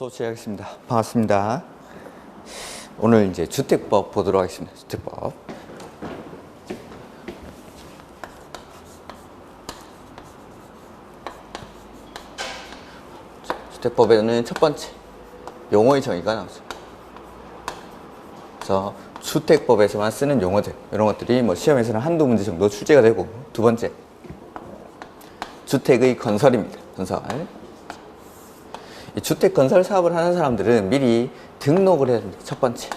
수업 시작하겠습니다. 반갑습니다. 오늘 이제 주택법 보도록 하겠습니다. 주택법. 주택법에는 첫 번째 용어의 정의가 나오죠. 그래서 주택법에서만 쓰는 용어들, 이런 것들이 뭐 시험에서는 한두 문제 정도 출제가 되고, 두 번째 주택의 건설입니다. 건설. 이 주택 건설 사업을 하는 사람들은 미리 등록을 해야 됩니다. 첫 번째.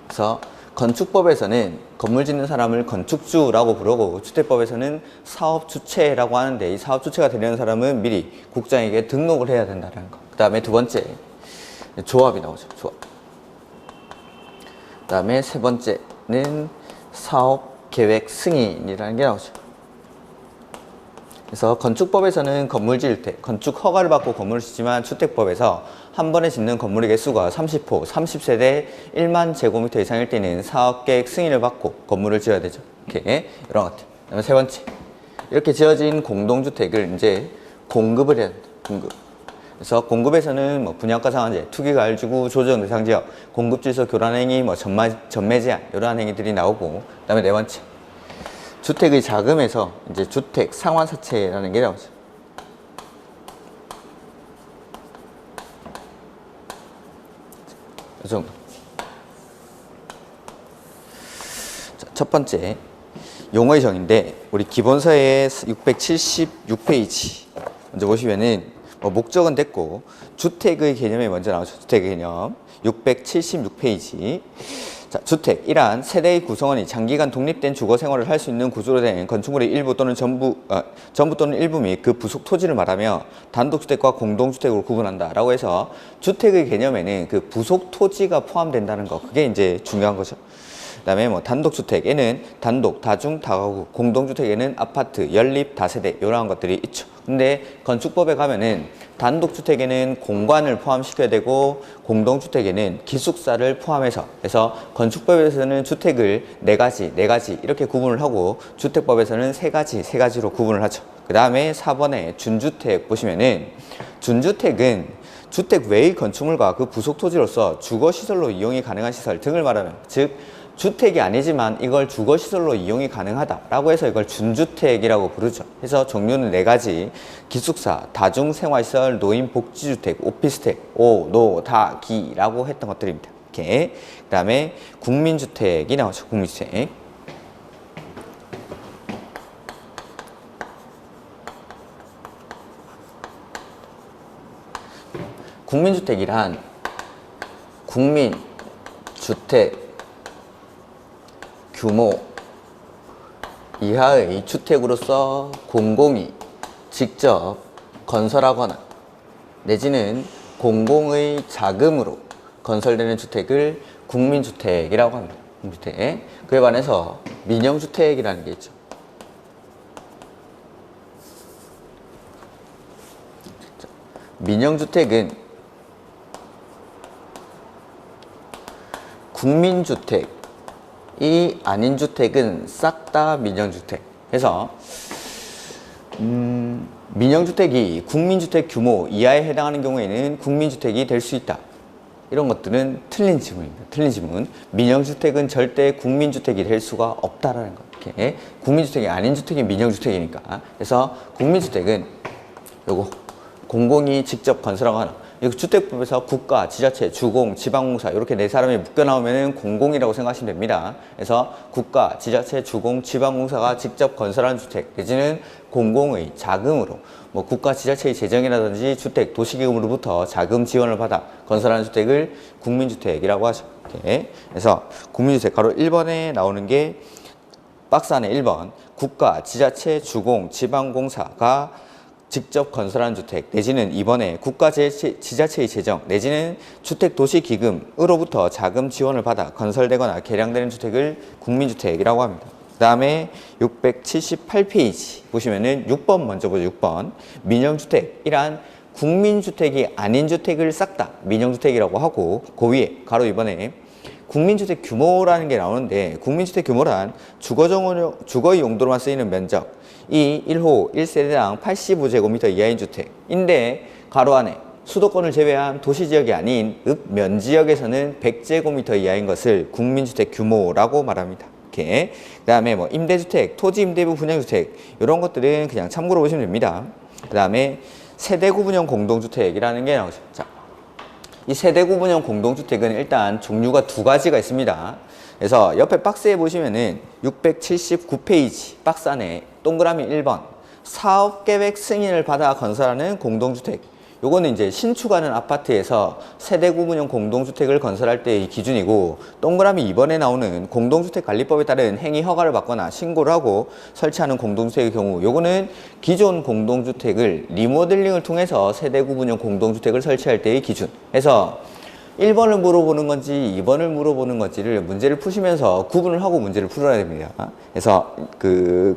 그래서 건축법에서는 건물 짓는 사람을 건축주라고 부르고, 주택법에서는 사업주체라고 하는데, 이 사업주체가 되려는 사람은 미리 국장에게 등록을 해야 된다는 거. 그 다음에 두 번째 조합이 나오죠. 조합. 그 다음에 세 번째는 사업계획 승인이라는 게 나오죠. 그래서 건축법에서는 건물 지을 때 건축 허가를 받고 건물을 짓지만, 주택법에서 한 번에 짓는 건물의 개수가 30호, 30세대 1만 제곱미터 이상일 때는 사업계획 승인을 받고 건물을 지어야 되죠. 이렇게 이런 것들. 그다음에 세 번째, 이렇게 지어진 공동주택을 이제 공급을 해야 됩니다. 공급. 그래서 공급에서는 뭐 분양가 상한제, 투기가율주구, 조정 대상 지역, 공급질서 교란행위, 뭐 전매 제한 이러한 행위들이 나오고, 그다음에 네 번째, 주택의 자금에서 이제 주택 상환사채라는 게 나오죠. 이 정도. 자, 첫 번째 용어의 정의인데, 우리 기본서의 676페이지 먼저 보시면은 뭐 목적은 됐고, 주택의 개념이 먼저 나오죠. 주택의 개념 676페이지. 자, 주택, 이란 세대의 구성원이 장기간 독립된 주거 생활을 할 수 있는 구조로 된 건축물의 일부 또는 전부 또는 일부 및 그 부속 토지를 말하며 단독주택과 공동주택으로 구분한다 라고 해서, 주택의 개념에는 그 부속 토지가 포함된다는 거, 그게 이제 중요한 거죠. 그 다음에 뭐 단독주택에는 단독, 다중, 다가구, 공동주택에는 아파트, 연립, 다세대 이러한 것들이 있죠. 근데 건축법에 가면은 단독주택에는 공관을 포함시켜야 되고, 공동주택에는 기숙사를 포함해서, 그래서 건축법에서는 주택을 네 가지 이렇게 구분을 하고, 주택법에서는 세 가지로 구분을 하죠. 그 다음에 4번에 준주택 보시면은, 준주택은 주택 외의 건축물과 그 부속 토지로서 주거시설로 이용이 가능한 시설 등을 말하며, 즉 주택이 아니지만 이걸 주거시설로 이용이 가능하다라고 해서 이걸 준주택이라고 부르죠. 그래서 종류는 네 가지: 기숙사, 다중생활시설, 노인복지주택, 오피스텔, 오, 노, 다, 기라고 했던 것들입니다. 이렇게. 그 다음에 국민주택이 나오죠. 국민주택. 국민주택이란 국민주택 규모 이하의 주택으로서 공공이 직접 건설하거나 내지는 공공의 자금으로 건설되는 주택을 국민주택이라고 합니다. 국민주택. 그에 반해서 민영주택이라는 게 있죠. 민영주택은 국민주택 이 아닌 주택은 싹 다 민영주택. 그래서 민영주택이 국민주택 규모 이하에 해당하는 경우에는 국민주택이 될 수 있다. 이런 것들은 틀린 지문입니다. 틀린 지문. 민영주택은 절대 국민주택이 될 수가 없다라는 거. 이렇게. 국민주택이 아닌 주택이 민영주택이니까. 그래서 국민주택은 요거 공공이 직접 건설하거나, 주택법에서 국가, 지자체, 주공, 지방공사 이렇게 네 사람이 묶여 나오면 공공이라고 생각하시면 됩니다. 그래서 국가, 지자체, 주공, 지방공사가 직접 건설한 주택 내지는 공공의 자금으로, 뭐 국가, 지자체의 재정이라든지 주택, 도시기금으로부터 자금 지원을 받아 건설하는 주택을 국민주택이라고 하죠. 이렇게. 그래서 국민주택 가로 1번에 나오는 게 박스 안에 1번, 국가, 지자체, 주공, 지방공사가 직접 건설한 주택 내지는 2번에 국가, 지자체의 재정 내지는 주택도시기금으로부터 자금 지원을 받아 건설되거나 개량되는 주택을 국민주택이라고 합니다. 그 다음에 678페이지 보시면은 6번 먼저 보죠. 6번. 민영주택이란 국민주택이 아닌 주택을 싹 다 민영주택이라고 하고, 그 위에 가로 2번에 국민주택 규모라는 게 나오는데, 국민주택 규모란 주거의 용도로만 쓰이는 면적, 이 1호 1세대당 85제곱미터 이하인 주택인데, 가로 안에 수도권을 제외한 도시지역이 아닌 읍면지역에서는 100제곱미터 이하인 것을 국민주택 규모라고 말합니다. 이렇게. 그 다음에 뭐 임대주택, 토지임대부 분양주택 이런 것들은 그냥 참고로 보시면 됩니다. 그 다음에 세대구분형 공동주택이라는 게 나오죠. 자, 이 세대구분형 공동주택은 일단 종류가 두 가지가 있습니다. 그래서 옆에 박스에 보시면은 679페이지 박스 안에 동그라미 1번 사업계획 승인을 받아 건설하는 공동주택. 요거는 이제 신축하는 아파트에서 세대구분형 공동주택을 건설할 때의 기준이고, 동그라미 2번에 나오는 공동주택관리법에 따른 행위 허가를 받거나 신고를 하고 설치하는 공동주택의 경우, 요거는 기존 공동주택을 리모델링을 통해서 세대구분형 공동주택을 설치할 때의 기준. 해서 1번을 물어보는 건지 2번을 물어보는 건지를 문제를 푸시면서 구분을 하고 문제를 풀어야 됩니다. 그래서 그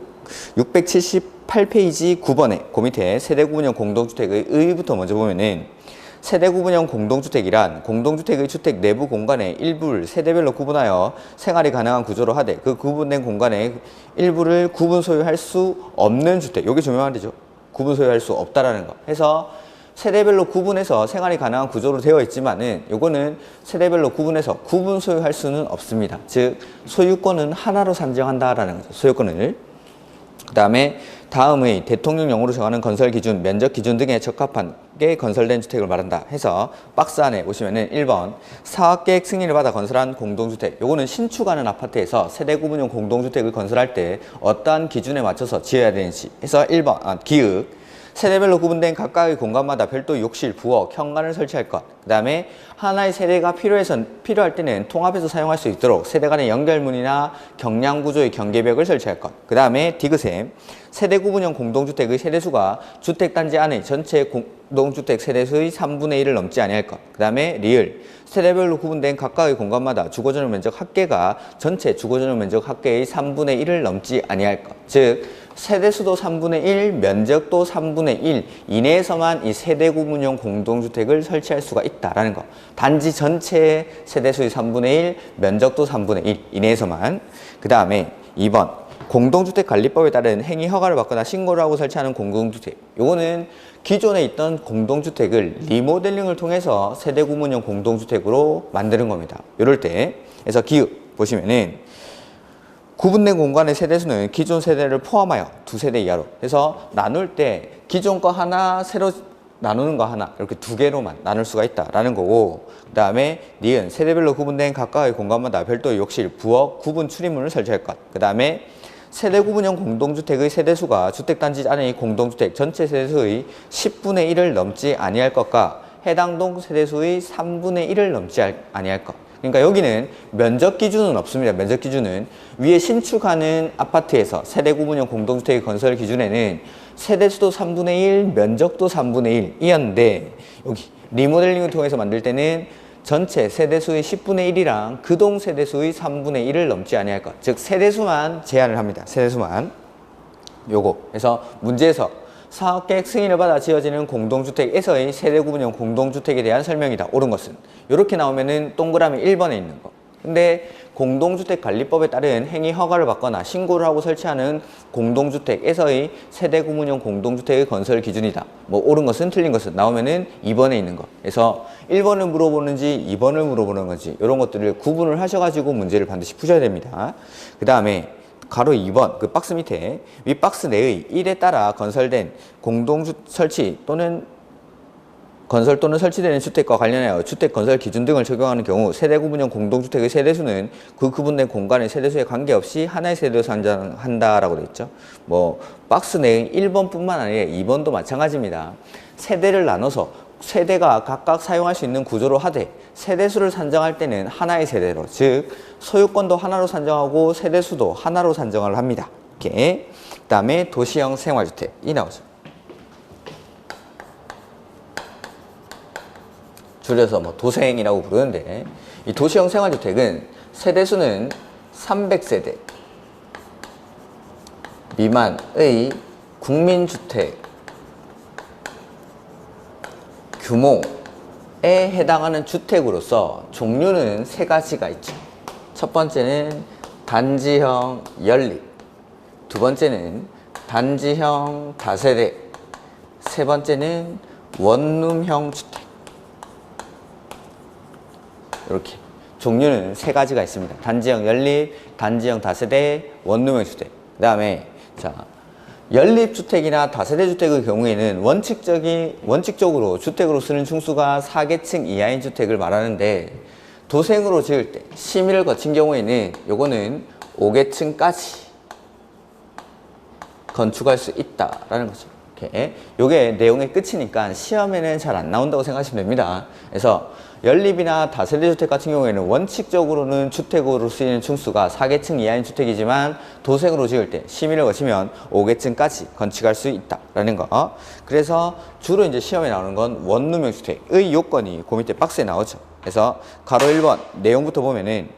678페이지 9번에 그 밑에 세대구분형 공동주택의 의의부터 먼저 보면은, 세대구분형 공동주택이란 공동주택의 주택 내부 공간의 일부를 세대별로 구분하여 생활이 가능한 구조로 하되 그 구분된 공간의 일부를 구분 소유할 수 없는 주택. 이게 중요한 말이죠. 구분 소유할 수 없다라는 거. 해서 세대별로 구분해서 생활이 가능한 구조로 되어 있지만은 요거는 세대별로 구분해서 구분 소유할 수는 없습니다. 즉 소유권은 하나로 산정한다라는 거죠. 소유권을. 그 다음에 다음의 대통령령으로 정하는 건설 기준, 면적 기준 등에 적합하게 건설된 주택을 말한다 해서 박스 안에 보시면은 1번 사업계획 승인을 받아 건설한 공동주택. 요거는 신축하는 아파트에서 세대구분형 공동주택을 건설할 때 어떠한 기준에 맞춰서 지어야 되는지 해서 1번 기읍 세대별로 구분된 각각의 공간마다 별도 욕실, 부엌, 현관을 설치할 것. 그 다음에 하나의 세대가 필요할 때는 통합해서 사용할 수 있도록 세대 간의 연결문이나 경량구조의 경계벽을 설치할 것. 그 다음에 디귿에 세대구분형 공동주택의 세대수가 주택단지 안의 전체 공동주택 세대수의 3분의 1을 넘지 아니할 것. 그 다음에 리을 세대별로 구분된 각각의 공간마다 주거전용 면적 합계가 전체 주거전용 면적 합계의 3분의 1을 넘지 아니할 것. 즉 세대수도 3분의 1, 면적도 3분의 1 이내에서만 이 세대구분형 공동주택을 설치할 수가 있다라는 거. 단지 전체의 세대수의 3분의 1, 면적도 3분의 1 이내에서만. 그 다음에 2번 공동주택관리법에 따른 행위 허가를 받거나 신고를 하고 설치하는 공동주택. 요거는 기존에 있던 공동주택을 리모델링을 통해서 세대구분형 공동주택으로 만드는 겁니다. 이럴 때 그래서 기읍 보시면은 구분된 공간의 세대수는 기존 세대를 포함하여 두 세대 이하로. 그래서 나눌 때 기존 거 하나, 새로 나누는 거 하나 이렇게 두 개로만 나눌 수가 있다라는 거고, 그 다음에 니은 세대별로 구분된 각각의 공간마다 별도의 욕실, 부엌, 구분 출입문을 설치할 것. 그 다음에 세대구분형 공동주택의 세대수가 주택단지 안의 공동주택 전체 세대수의 10분의 1을 넘지 아니할 것과 해당 동 세대수의 3분의 1을 넘지 아니할 것. 그러니까 여기는 면적 기준은 없습니다. 면적 기준은 위에 신축하는 아파트에서 세대구분형 공동주택의 건설 기준에는 세대수도 3분의 1, 면적도 3분의 1이었는데 여기 리모델링을 통해서 만들 때는 전체 세대수의 10분의 1이랑 그 동 세대수의 3분의 1을 넘지 아니할 것. 즉 세대수만 제한을 합니다. 세대수만. 요거. 그래서 문제에서 사업계획 승인을 받아 지어지는 공동주택에서의 세대구분형 공동주택에 대한 설명이다. 옳은 것은. 이렇게 나오면은 동그라미 1번에 있는 거. 근데 공동주택관리법에 따른 행위 허가를 받거나 신고를 하고 설치하는 공동주택에서의 세대구분형 공동주택의 건설 기준이다. 뭐 옳은 것은 틀린 것은 나오면은 2번에 있는 거. 그래서 1번을 물어보는지 2번을 물어보는 건지 이런 것들을 구분을 하셔가지고 문제를 반드시 푸셔야 됩니다. 그 다음에 가로 2번 그 박스 밑에 윗박스 내의 1에 따라 건설된 설치 또는 건설 또는 설치되는 주택과 관련하여 주택 건설 기준 등을 적용하는 경우 세대구분형 공동주택의 세대수는 그 구분된 공간의 세대수에 관계없이 하나의 세대로 산정한다라고 되어 있죠. 뭐 박스 내의 1번뿐만 아니라 2번도 마찬가지입니다. 세대를 나눠서 세대가 각각 사용할 수 있는 구조로 하되 세대수를 산정할 때는 하나의 세대로, 즉 소유권도 하나로 산정하고 세대수도 하나로 산정을 합니다. 이렇게. 그 다음에 도시형 생활주택이 나오죠. 줄여서 뭐 도생이라고 부르는데, 이 도시형 생활주택은 세대수는 300세대 미만의 국민주택 규모에 해당하는 주택으로서 종류는 세 가지가 있죠. 첫 번째는 단지형 연립, 두 번째는 단지형 다세대, 세 번째는 원룸형 주택. 이렇게 종류는 세 가지가 있습니다. 단지형 연립, 단지형 다세대, 원룸형 주택. 그 다음에 자, 연립주택이나 다세대주택의 경우에는 원칙적으로 주택으로 쓰는 층수가 4계층 이하인 주택을 말하는데, 도생으로 지을 때 심의를 거친 경우에는 요거는 5계층까지 건축할 수 있다라는 거죠. 이렇게. 요게 내용의 끝이니까 시험에는 잘 안 나온다고 생각하시면 됩니다. 그래서 연립이나 다세대 주택 같은 경우에는 원칙적으로는 주택으로 쓰이는 층수가 4계층 이하인 주택이지만 도생으로 지을 때 심의를 거치면 5계층까지 건축할 수 있다라는 거. 그래서 주로 이제 시험에 나오는 건 원룸형 주택의 요건이 그 밑에 박스에 나오죠. 그래서 가로 1번 내용부터 보면은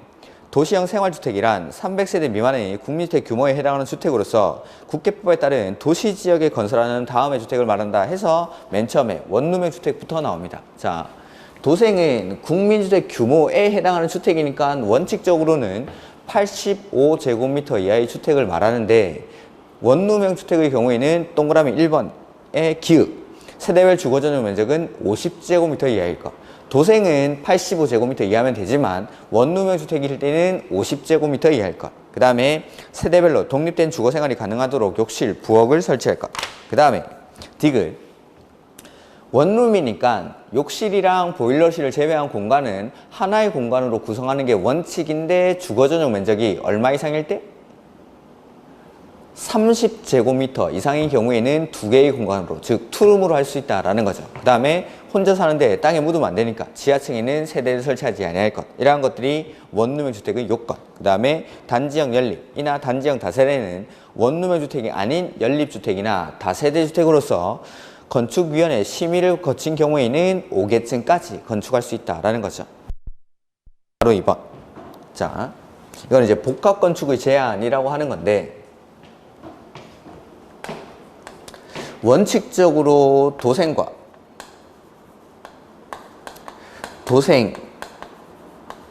도시형 생활주택이란 300세대 미만의 국민주택 규모에 해당하는 주택으로서 국계법에 따른 도시지역에 건설하는 다음의 주택을 말한다 해서 맨 처음에 원룸형 주택부터 나옵니다. 자, 도생은 국민주택 규모에 해당하는 주택이니까 원칙적으로는 85제곱미터 이하의 주택을 말하는데, 원룸형 주택의 경우에는 동그라미 1번의 기읍 세대별 주거전용 면적은 50제곱미터 이하일 것. 도생은 85제곱미터 이하면 되지만 원룸형 주택일 때는 50제곱미터 이하일 것. 그 다음에 세대별로 독립된 주거생활이 가능하도록 욕실, 부엌을 설치할 것. 그 다음에 디귿 원룸이니까 욕실이랑 보일러실을 제외한 공간은 하나의 공간으로 구성하는 게 원칙인데, 주거전용 면적이 얼마 이상일 때? 30제곱미터 이상의 경우에는 두 개의 공간으로, 즉 투룸으로 할 수 있다라는 거죠. 그 다음에 혼자 사는데 땅에 묻으면 안 되니까 지하층에는 세대를 설치하지 아니할 것. 이러한 것들이 원룸형 주택의 요건. 그 다음에 단지형 연립이나 단지형 다세대는 원룸형 주택이 아닌 연립주택이나 다세대 주택으로서 건축위원회 심의를 거친 경우에는 5계층까지 건축할 수 있다라는 거죠. 바로 2번. 자, 이건 이제 복합건축의 제한이라고 하는 건데, 원칙적으로 도생과 도생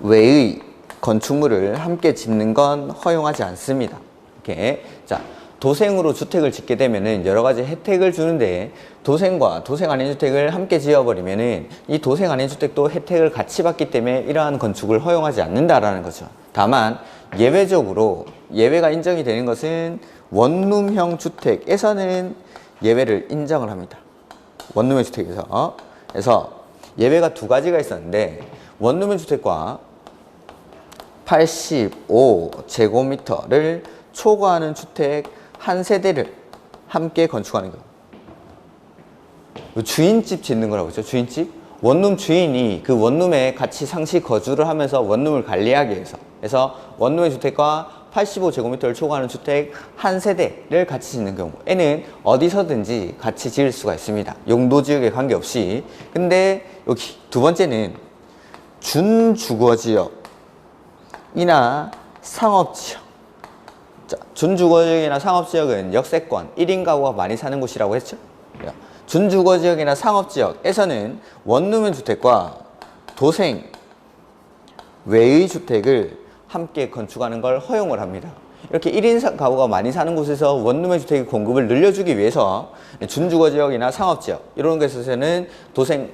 외의 건축물을 함께 짓는 건 허용하지 않습니다. 이렇게. 자, 도생으로 주택을 짓게 되면은 여러 가지 혜택을 주는데, 도생과 도생 아닌 주택을 함께 지어버리면은 이 도생 아닌 주택도 혜택을 같이 받기 때문에 이러한 건축을 허용하지 않는다라는 거죠. 다만 예외적으로 예외가 인정이 되는 것은 원룸형 주택에서는 예외를 인정을 합니다. 원룸형 주택에서. 그래서 예외가 두 가지가 있었는데, 원룸형 주택과 85제곱미터를 초과하는 주택 한 세대를 함께 건축하는 거. 주인집 짓는 거라고 했죠. 주인집. 원룸 주인이 그 원룸에 같이 상시 거주를 하면서 원룸을 관리하기 위해서. 그래서 원룸의 주택과 85제곱미터를 초과하는 주택 한 세대를 같이 짓는 경우에는 어디서든지 같이 지을 수가 있습니다. 용도 지역에 관계없이. 근데 여기 두 번째는 준주거지역이나 상업지역. 자, 준주거지역이나 상업지역은 역세권, 1인 가구가 많이 사는 곳이라고 했죠. 준주거지역이나 상업지역에서는 원룸형 주택과 도생 외의 주택을 함께 건축하는 걸 허용을 합니다. 이렇게 1인 가구가 많이 사는 곳에서 원룸형 주택의 공급을 늘려주기 위해서 준주거지역이나 상업지역 이런 곳에서는 도생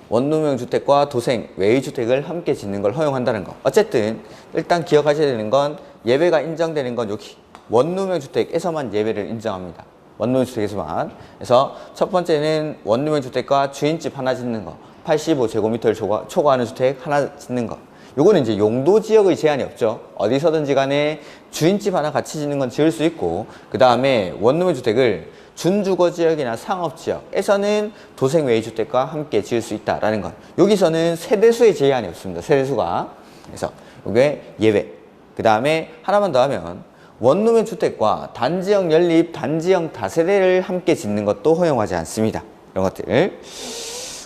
원룸형 주택과 도생 외의 주택을 함께 짓는 걸 허용한다는 거. 어쨌든 일단 기억하셔야 되는 건, 예외가 인정되는 건 여기 원룸형 주택에서만 예외를 인정합니다. 원룸형 주택에서만. 그래서 첫 번째는 원룸형 주택과 주인집 하나 짓는 거, 85제곱미터를 초과하는 주택 하나 짓는 거. 요거는 이제 용도 지역의 제한이 없죠. 어디서든지 간에 주인집 하나 같이 짓는 건 지을 수 있고, 그 다음에 원룸형 주택을 준주거지역이나 상업지역에서는 도생 외의 주택과 함께 지을 수 있다라는 것. 여기서는 세대수의 제한이 없습니다. 세대수가. 그래서 이게 예외. 그 다음에 하나만 더 하면 원룸형 주택과 단지형 연립, 단지형 다세대를 함께 짓는 것도 허용하지 않습니다. 이런 것들.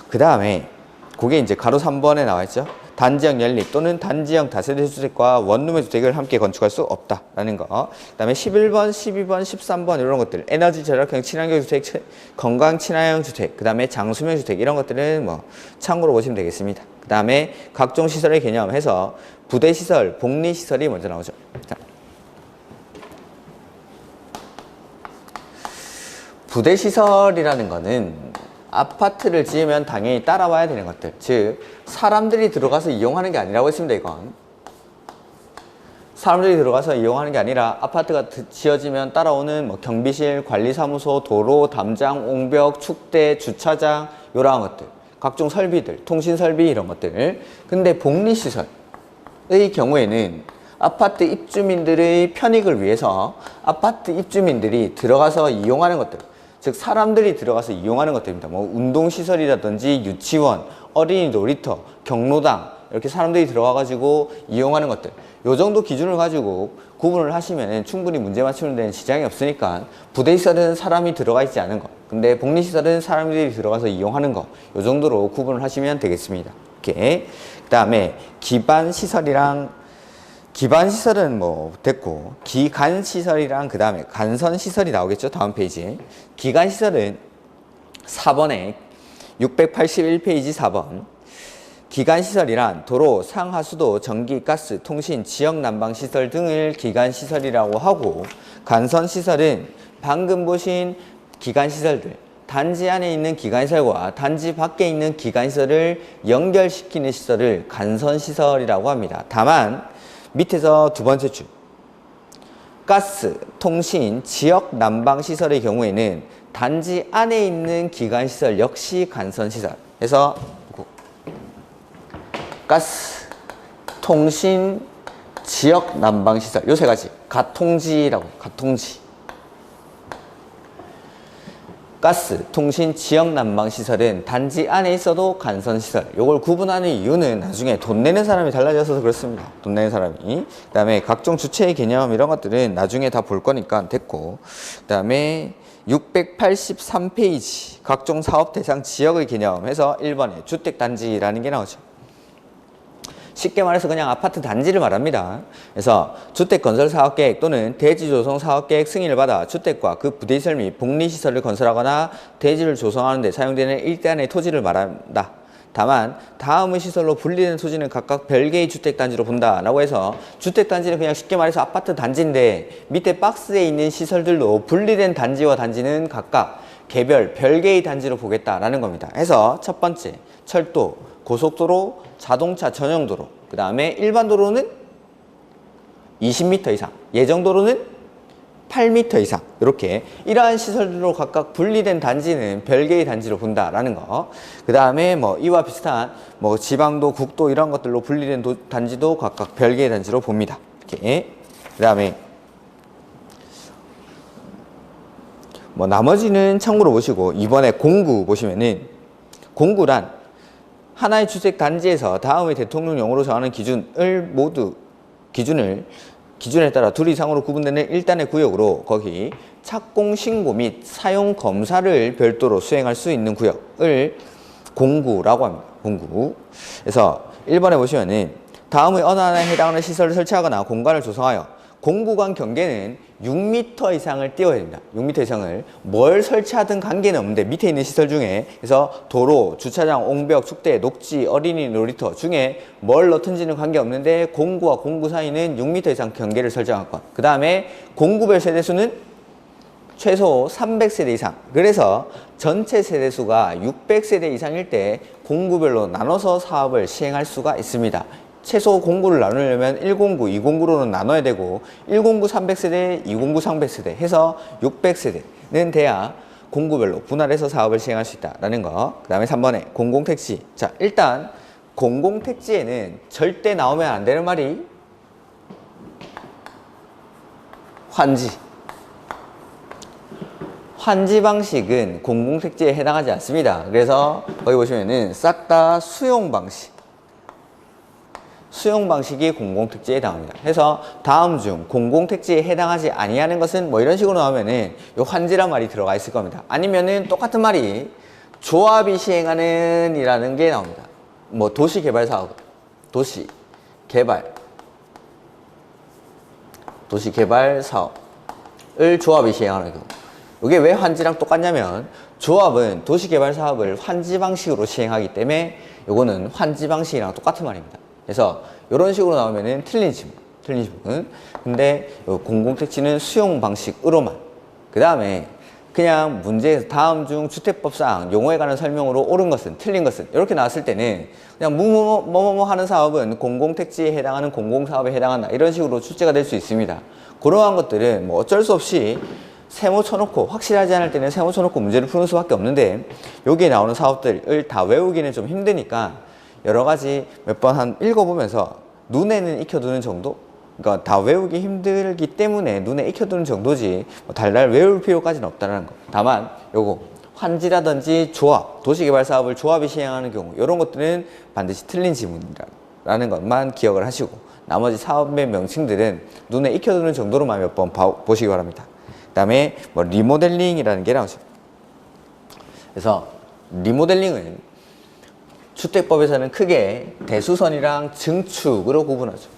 그 다음에 그게 이제 가로 3번에 나와 있죠. 단지형 연립 또는 단지형 다세대 주택과 원룸형 주택을 함께 건축할 수 없다라는 거. 그 다음에 11번, 12번, 13번 이런 것들, 에너지 절약형 친환경 주택, 건강 친화형 주택, 그 다음에 장수명 주택 이런 것들은 뭐 참고로 보시면 되겠습니다. 그 다음에 각종 시설의 개념해서 부대시설, 복리시설이 먼저 나오죠. 자. 부대시설이라는 거는 아파트를 지으면 당연히 따라와야 되는 것들, 즉 사람들이 들어가서 이용하는 게 아니라고 했습니다. 이건 사람들이 들어가서 이용하는 게 아니라 아파트가 지어지면 따라오는 뭐 경비실, 관리사무소, 도로, 담장, 옹벽, 축대, 주차장 이러한 것들, 각종 설비들, 통신설비 이런 것들. 근데 복리시설의 경우에는 아파트 입주민들의 편익을 위해서 아파트 입주민들이 들어가서 이용하는 것들, 즉 사람들이 들어가서 이용하는 것들입니다. 뭐 운동시설이라든지 유치원, 어린이 놀이터, 경로당 이렇게 사람들이 들어가 가지고 이용하는 것들, 요 정도 기준을 가지고 구분을 하시면 충분히 문제 맞추는 데는 지장이 없으니까 부대시설은 사람이 들어가 있지 않은 거, 근데 복리시설은 사람들이 들어가서 이용하는 거, 요 정도로 구분을 하시면 되겠습니다. 이렇게. 그 다음에 기반시설은 뭐 됐고, 기간시설이랑 그 다음에 간선시설이 나오겠죠. 다음 페이지에. 기간시설은 4번에 681페이지 4번. 기간시설이란 도로, 상하수도, 전기, 가스, 통신, 지역난방시설 등을 기간시설이라고 하고, 간선시설은 방금 보신 기간시설들, 단지 안에 있는 기간시설과 단지 밖에 있는 기간시설을 연결시키는 시설을 간선시설이라고 합니다. 다만 밑에서 두 번째 줄, 가스, 통신, 지역 난방시설의 경우에는 단지 안에 있는 기간시설 역시 간선시설. 그래서 가스, 통신, 지역 난방시설 요 세 가지, 가통지라고, 가통지. 가스, 통신, 지역 난방시설은 단지 안에 있어도 간선시설. 요걸 구분하는 이유는 나중에 돈 내는 사람이 달라져서 그렇습니다. 돈 내는 사람이. 그 다음에 각종 주체의 개념 이런 것들은 나중에 다 볼 거니까 됐고, 그 다음에 683페이지 각종 사업 대상 지역의 개념 해서 1번에 주택단지라는 게 나오죠. 쉽게 말해서 그냥 아파트 단지를 말합니다. 그래서 주택건설사업계획 또는 대지조성사업계획 승인을 받아 주택과 그 부대시설 및 복리시설을 건설하거나 대지를 조성하는 데 사용되는 일대안의 토지를 말한다. 다만 다음의 시설로 분리된 토지는 각각 별개의 주택단지로 본다 라고 해서, 주택단지는 그냥 쉽게 말해서 아파트 단지인데 밑에 박스에 있는 시설들도 분리된 단지와 단지는 각각 개별 별개의 단지로 보겠다라는 겁니다. 해서 첫 번째, 철도, 고속도로, 자동차 전용도로, 그 다음에 일반 도로는 20m 이상, 예정도로는 8m 이상, 이렇게 이러한 시설들로 각각 분리된 단지는 별개의 단지로 본다라는 거. 그 다음에 뭐 이와 비슷한 뭐 지방도, 국도 이런 것들로 분리된 단지도 각각 별개의 단지로 봅니다. 이렇게. 그 다음에 뭐 나머지는 참고로 보시고, 이번에 공구 보시면은, 공구란 하나의 주택 단지에서 다음의 대통령령으로 정하는 기준에 따라 둘 이상으로 구분되는 일단의 구역으로 거기 착공 신고 및 사용 검사를 별도로 수행할 수 있는 구역을 공구라고 합니다. 공구. 그래서 1번에 보시면은 다음의 어느 하나에 해당하는 시설을 설치하거나 공간을 조성하여 공구간 경계는 6m 이상을 띄워야 됩니다. 6m 이상을. 뭘 설치하든 관계는 없는데 밑에 있는 시설 중에, 그래서 도로, 주차장, 옹벽, 축대, 녹지, 어린이 놀이터 중에 뭘 넣든지는 관계없는데 공구와 공구 사이는 6m 이상 경계를 설정할 것. 그 다음에 공구별 세대수는 최소 300세대 이상. 그래서 전체 세대수가 600세대 이상일 때 공구별로 나눠서 사업을 시행할 수가 있습니다. 최소 공구를 나누려면 1공구, 2공구로는 나눠야 되고 1공구 300세대, 2공구 300세대 해서 600세대는 돼야 공구별로 분할해서 사업을 시행할 수 있다라는 거. 그 다음에 3번에 공공택지. 자, 일단 공공택지에는 절대 나오면 안 되는 말이 환지. 환지 방식은 공공택지에 해당하지 않습니다. 그래서 거기 보시면은 싹 다 수용 방식. 수용 방식이 공공택지에 해당합니다. 해서 다음 중 공공택지에 해당하지 아니하는 것은 뭐 이런 식으로 나오면은 요 환지란 말이 들어가 있을 겁니다. 아니면은 똑같은 말이 조합이 시행하는 이라는 게 나옵니다. 뭐 도시개발 사업, 도시개발 사업을 조합이 시행하는 경우. 이게 왜 환지랑 똑같냐면, 조합은 도시개발 사업을 환지 방식으로 시행하기 때문에 요거는 환지 방식이랑 똑같은 말입니다. 그래서 이런 식으로 나오면은 틀린 지문. 근데 공공택지는 수용 방식으로만. 그 다음에 그냥 문제에서 다음 중 주택법상 용어에 관한 설명으로 옳은 것은 틀린 것은 이렇게 나왔을 때는 그냥 뭐뭐뭐 하는 사업은 공공택지에 해당하는 공공사업에 해당한다 이런 식으로 출제가 될 수 있습니다. 그러한 것들은 뭐 어쩔 수 없이 세모 쳐놓고 확실하지 않을 때는 세모 쳐놓고 문제를 푸는 수밖에 없는데 여기에 나오는 사업들을 다 외우기는 좀 힘드니까 여러 가지 몇 번 한 읽어보면서 눈에는 익혀두는 정도? 그러니까 다 외우기 힘들기 때문에 눈에 익혀두는 정도지 뭐 달달 외울 필요까지는 없다는 거. 다만 요거 환지라든지 조합, 도시개발사업을 조합이 시행하는 경우 이런 것들은 반드시 틀린 지문이라는 것만 기억을 하시고 나머지 사업의 명칭들은 눈에 익혀두는 정도로만 몇 번 보시기 바랍니다. 그 다음에 뭐 리모델링이라는 게 나오죠. 그래서 리모델링은 주택법에서는 크게 대수선이랑 증축으로 구분하죠.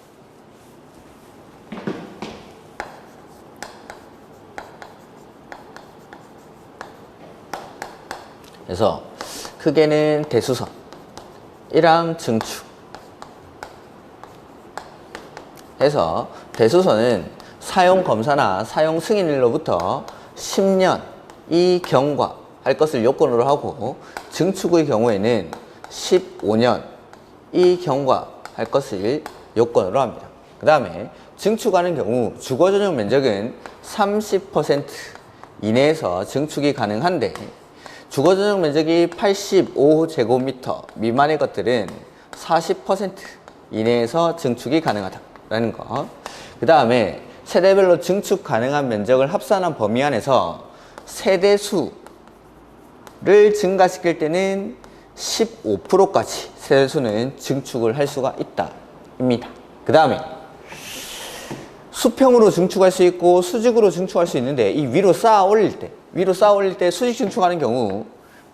그래서 크게는 대수선이랑 증축 해서 대수선은 사용검사나 사용승인일로부터 10년 이 경과할 것을 요건으로 하고 증축의 경우에는 15년 이 경과할 것을 요건으로 합니다. 그 다음에 증축하는 경우 주거전용 면적은 30% 이내에서 증축이 가능한데 주거전용 면적이 85제곱미터 미만의 것들은 40% 이내에서 증축이 가능하다라는 거. 그 다음에 세대별로 증축 가능한 면적을 합산한 범위 안에서 세대수를 증가시킬 때는 15%까지 세대수는 증축을 할 수가 있다입니다. 그 다음에 수평으로 증축할 수 있고 수직으로 증축할 수 있는데 이 위로 쌓아 올릴 때 수직 증축하는 경우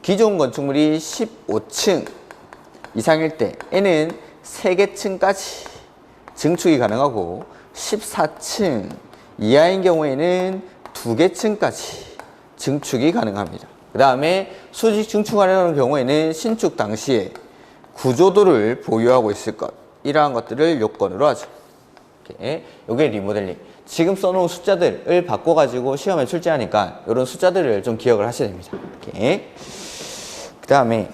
기존 건축물이 15층 이상일 때에는 3개 층까지 증축이 가능하고 14층 이하인 경우에는 2개 층까지 증축이 가능합니다. 그 다음에 수직 증축하려는 경우에는 신축 당시에 구조도를 보유하고 있을 것 이러한 것들을 요건으로 하죠. 이게 리모델링. 지금 써놓은 숫자들을 바꿔가지고 시험에 출제하니까 이런 숫자들을 좀 기억을 하셔야 됩니다. 그 다음에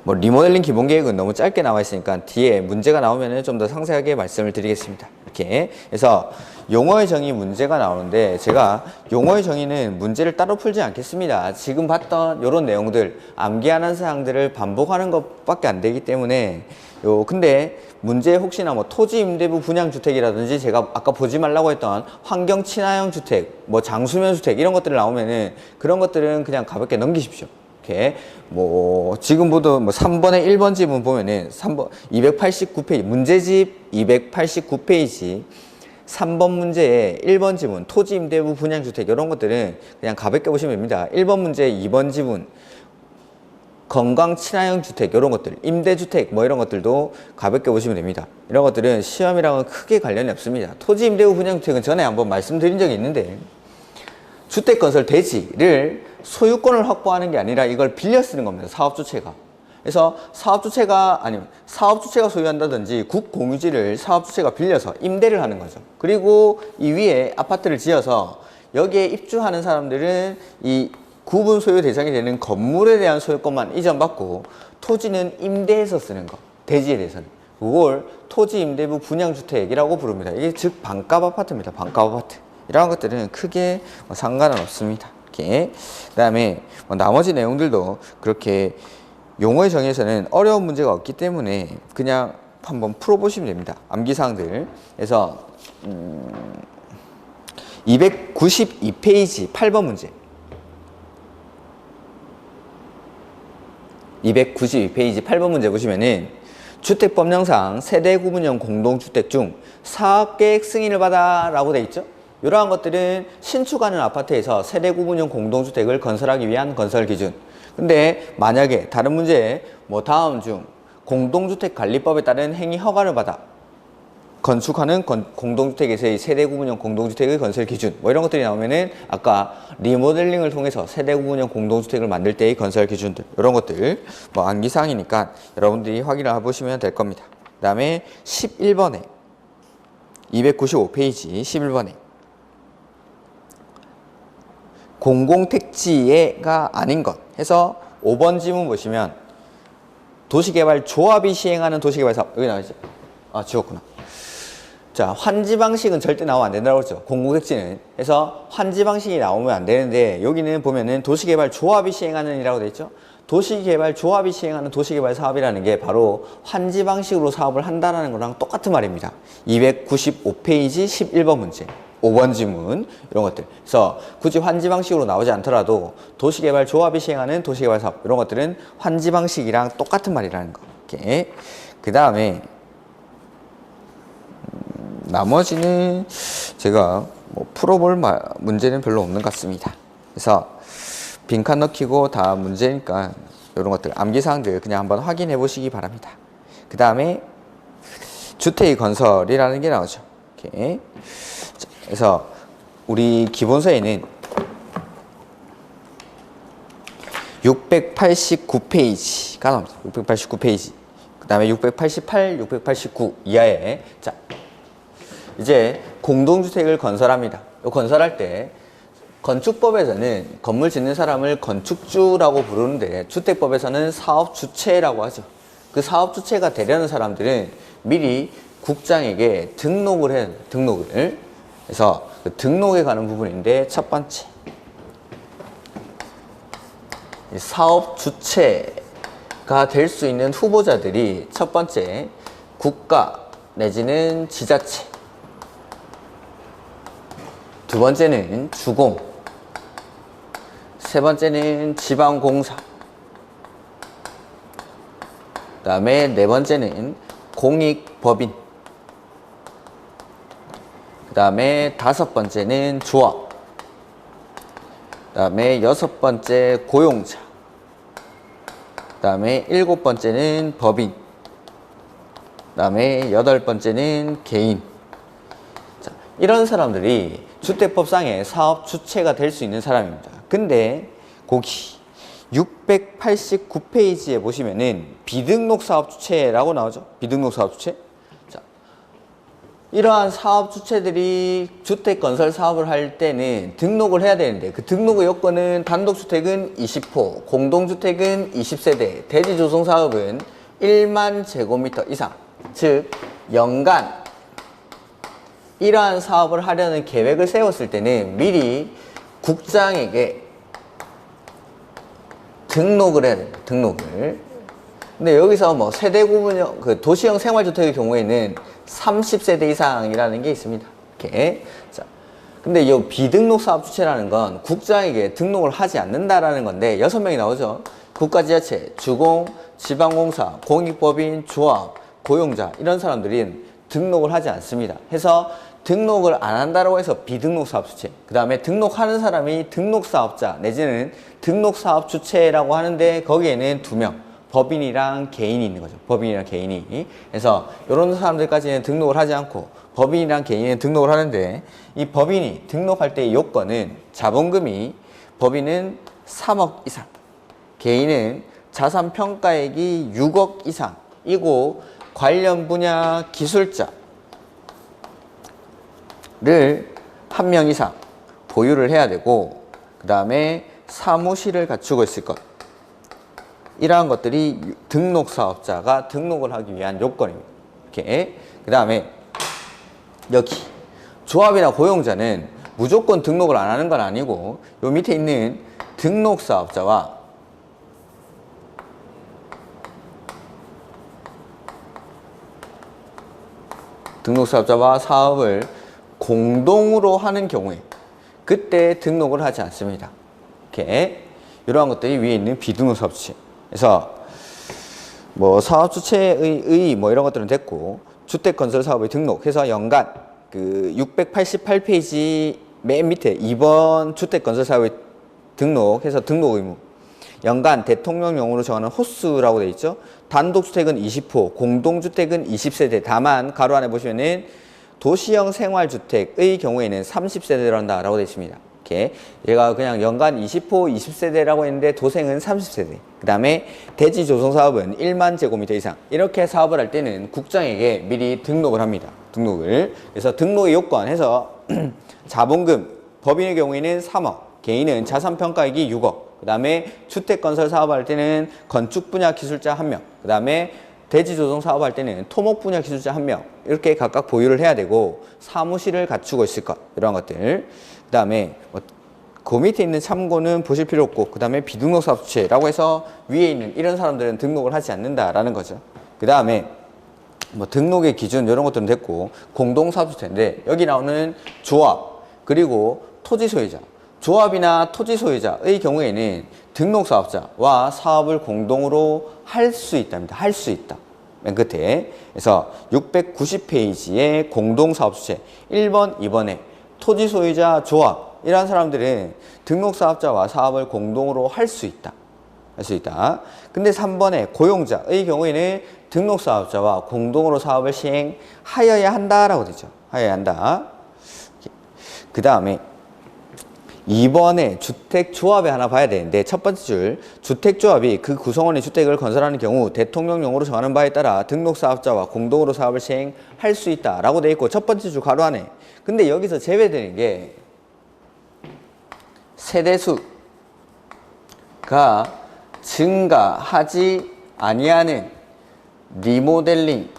뭐 리모델링 기본 계획은 너무 짧게 나와 있으니까 뒤에 문제가 나오면 좀 더 상세하게 말씀을 드리겠습니다. 이렇게 해서 용어의 정의 문제가 나오는데 제가 용어의 정의는 문제를 따로 풀지 않겠습니다. 지금 봤던 이런 내용들 암기하는 사항들을 반복하는 것밖에 안 되기 때문에 근데 문제 혹시나 뭐 토지 임대부 분양주택이라든지 제가 아까 보지 말라고 했던 환경 친화형 주택, 뭐 장수면 주택 이런 것들이 나오면은 그런 것들은 그냥 가볍게 넘기십시오. 이렇게 뭐 지금부터 뭐 3번의 1번 지문 보면은 3번 289페이지 문제집 289페이지 3번 문제의 1번 지문 토지 임대부 분양주택 이런 것들은 그냥 가볍게 보시면 됩니다. 1번 문제 2번 지문 건강 친화형 주택 이런 것들 임대주택 뭐 이런 것들도 가볍게 보시면 됩니다. 이런 것들은 시험이랑은 크게 관련이 없습니다. 토지 임대부 분양주택은 전에 한번 말씀드린 적이 있는데 주택건설 대지를 소유권을 확보하는 게 아니라 이걸 빌려 쓰는 겁니다. 사업주체가. 그래서 사업주체가 소유한다든지 국공유지를 사업주체가 빌려서 임대를 하는 거죠. 그리고 이 위에 아파트를 지어서 여기에 입주하는 사람들은 이 구분 소유 대상이 되는 건물에 대한 소유권만 이전받고 토지는 임대해서 쓰는 거. 대지에 대해서는. 그걸 토지 임대부 분양주택이라고 부릅니다. 이게 즉 반값 아파트입니다. 반값 아파트. 이런 것들은 크게 상관은 없습니다. 이렇게. 그다음에 나머지 내용들도 그렇게 용어의 정의에서는 어려운 문제가 없기 때문에 그냥 한번 풀어보시면 됩니다. 암기사항들. 그래서 292페이지 8번 문제. 292페이지 8번 문제 보시면은 주택법령상 세대구분형 공동주택 중 사업계획 승인을 받아 라고 되어 있죠. 이러한 것들은 신축하는 아파트에서 세대구분형 공동주택을 건설하기 위한 건설 기준. 근데 만약에 다른 문제에 뭐 다음 중 공동주택관리법에 따른 행위 허가를 받아 건축하는 공동주택에서의 세대구분형 공동주택의 건설 기준 뭐 이런 것들이 나오면은 아까 리모델링을 통해서 세대구분형 공동주택을 만들 때의 건설 기준들 이런 것들 뭐 암기사항이니까 여러분들이 확인을 해보시면 될 겁니다. 그 다음에 11번에 295페이지 11번에 공공택지가 아닌 것 해서 5번 지문 보시면 도시개발조합이 시행하는 도시개발사업 여기 나와있죠? 아 지웠구나. 자, 환지 방식은 절대 나오면 안 된다고 했죠. 공공택지는. 그래서 환지 방식이 나오면 안 되는데 여기는 보면은 도시개발조합이 시행하는 이라고 돼 있죠. 도시개발조합이 시행하는 도시개발 사업이라는 게 바로 환지 방식으로 사업을 한다는 거랑 똑같은 말입니다. 295페이지 11번 문제. 5번 지문 이런 것들. 그래서 굳이 환지 방식으로 나오지 않더라도 도시개발조합이 시행하는 도시개발 사업 이런 것들은 환지 방식이랑 똑같은 말이라는 거. 이렇게. 그 다음에 나머지는 제가 뭐 풀어볼 문제는 별로 없는 것 같습니다. 그래서 빈칸 넣기고 다 문제니까 이런 것들 암기사항들 그냥 한번 확인해 보시기 바랍니다. 그 다음에 주택 건설이라는 게 나오죠. 이렇게. 그래서 우리 기본서에는 689페이지가 나옵니다. 689페이지. 그 다음에 688, 689 이하에 자 이제 공동주택을 건설합니다. 건설할 때 건축법에서는 건물 짓는 사람을 건축주라고 부르는데 주택법에서는 사업주체라고 하죠. 그 사업주체가 되려는 사람들은 미리 국장에게 등록을 해야 돼요. 등록을. 그래서 그 등록에 관한 부분인데 첫 번째 사업주체가 될 수 있는 후보자들이 첫 번째 국가 내지는 지자체, 두 번째는 주공, 세 번째는 지방공사, 그 다음에 네 번째는 공익법인, 그 다음에 다섯 번째는 조합, 그 다음에 여섯 번째 고용자, 그 다음에 일곱 번째는 법인, 그 다음에 여덟 번째는 개인. 자, 이런 사람들이 주택법상의 사업 주체가 될 수 있는 사람입니다. 근데 거기 689페이지에 보시면은 비등록 사업 주체라고 나오죠. 비등록 사업 주체. 자, 이러한 사업 주체들이 주택 건설 사업을 할 때는 등록을 해야 되는데 그 등록의 요건은 단독주택은 20호, 공동주택은 20세대, 대지조성 사업은 1만 제곱미터 이상, 즉 연간 이러한 사업을 하려는 계획을 세웠을 때는 미리 국장에게 등록을 해야 돼요. 등록을. 근데 여기서 뭐 세대 구분형, 그 도시형 생활주택의 경우에는 30세대 이상이라는 게 있습니다. 이렇게. 자, 근데 이 비등록 사업 주체라는 건 국장에게 등록을 하지 않는다라는 건데 6명이 나오죠. 국가지자체, 주공, 지방공사, 공익법인, 조합, 고용자 이런 사람들은 등록을 하지 않습니다. 해서 등록을 안 한다고 해서 비등록 사업 주체, 그 다음에 등록하는 사람이 등록 사업자 내지는 등록 사업 주체라고 하는데 거기에는 2명, 법인이랑 개인이 있는 거죠. 법인이랑 개인이. 그래서 이런 사람들까지는 등록을 하지 않고 법인이랑 개인은 등록을 하는데 이 법인이 등록할 때의 요건은 자본금이 법인은 3억 이상, 개인은 자산 평가액이 6억 이상이고 관련 분야 기술자를 1명 이상 보유를 해야 되고 그 다음에 사무실을 갖추고 있을 것, 이러한 것들이 등록사업자가 등록을 하기 위한 요건입니다. 이렇게. 그 다음에 여기 조합이나 고용자는 무조건 등록을 안 하는 건 아니고 요 밑에 있는 등록사업자와 사업을 공동으로 하는 경우에 그때 등록을 하지 않습니다. 이렇게 이러한 것들이 위에 있는 비등록 사업주체. 그래서 뭐 사업주체의 뭐 이런 것들은 됐고 주택건설 사업의 등록해서 연간 그 688페이지 맨 밑에 2번 주택건설 사업의 등록해서 등록 의무, 연간 대통령령으로 정하는 호수라고 되어 있죠. 단독주택은 20호, 공동주택은 20세대. 다만 가로 안에 보시면은 도시형 생활주택의 경우에는 30세대로 한다라고 되어 있습니다. 이렇게 얘가 그냥 연간 20호, 20세대라고 했는데 도생은 30세대. 그 다음에 대지조성사업은 1만 제곱미터 이상. 이렇게 사업을 할 때는 국장에게 미리 등록을 합니다. 등록을. 그래서 등록의 요건 해서 자본금, 법인의 경우에는 3억, 개인은 자산평가액이 6억. 그 다음에 주택건설 사업할 때는 건축 분야 기술자 1명. 그 다음에 대지조성 사업할 때는 토목 분야 기술자 1명. 이렇게 각각 보유를 해야 되고 사무실을 갖추고 있을 것. 이런 것들. 그 다음에 그 밑에 있는 참고는 보실 필요 없고 그 다음에 비등록사업주체라고 해서 위에 있는 이런 사람들은 등록을 하지 않는다라는 거죠. 그 다음에 등록의 기준 이런 것들은 됐고 공동사업주체인데 여기 나오는 조합 그리고 토지소유자 조합이나 토지소유자의 경우에는 등록사업자와 사업을 공동으로 할 수 있답니다. 할 수 있다. 맨 끝에 그래서 690페이지의 공동사업주체 1번, 2번에 토지소유자 조합 이러한 사람들은 등록사업자와 사업을 공동으로 할 수 있다. 할 수 있다. 근데 3번에 고용자의 경우에는 등록사업자와 공동으로 사업을 시행하여야 한다라고 되죠. 하여야 한다. 그 다음에 2번에 주택조합에 하나 봐야 되는데 첫 번째 줄 주택조합이 그 구성원의 주택을 건설하는 경우 대통령령으로 정하는 바에 따라 등록사업자와 공동으로 사업을 시행할 수 있다라고 돼 있고 첫 번째 줄 가로 안에 근데 여기서 제외되는 게 세대수가 증가하지 아니하는 리모델링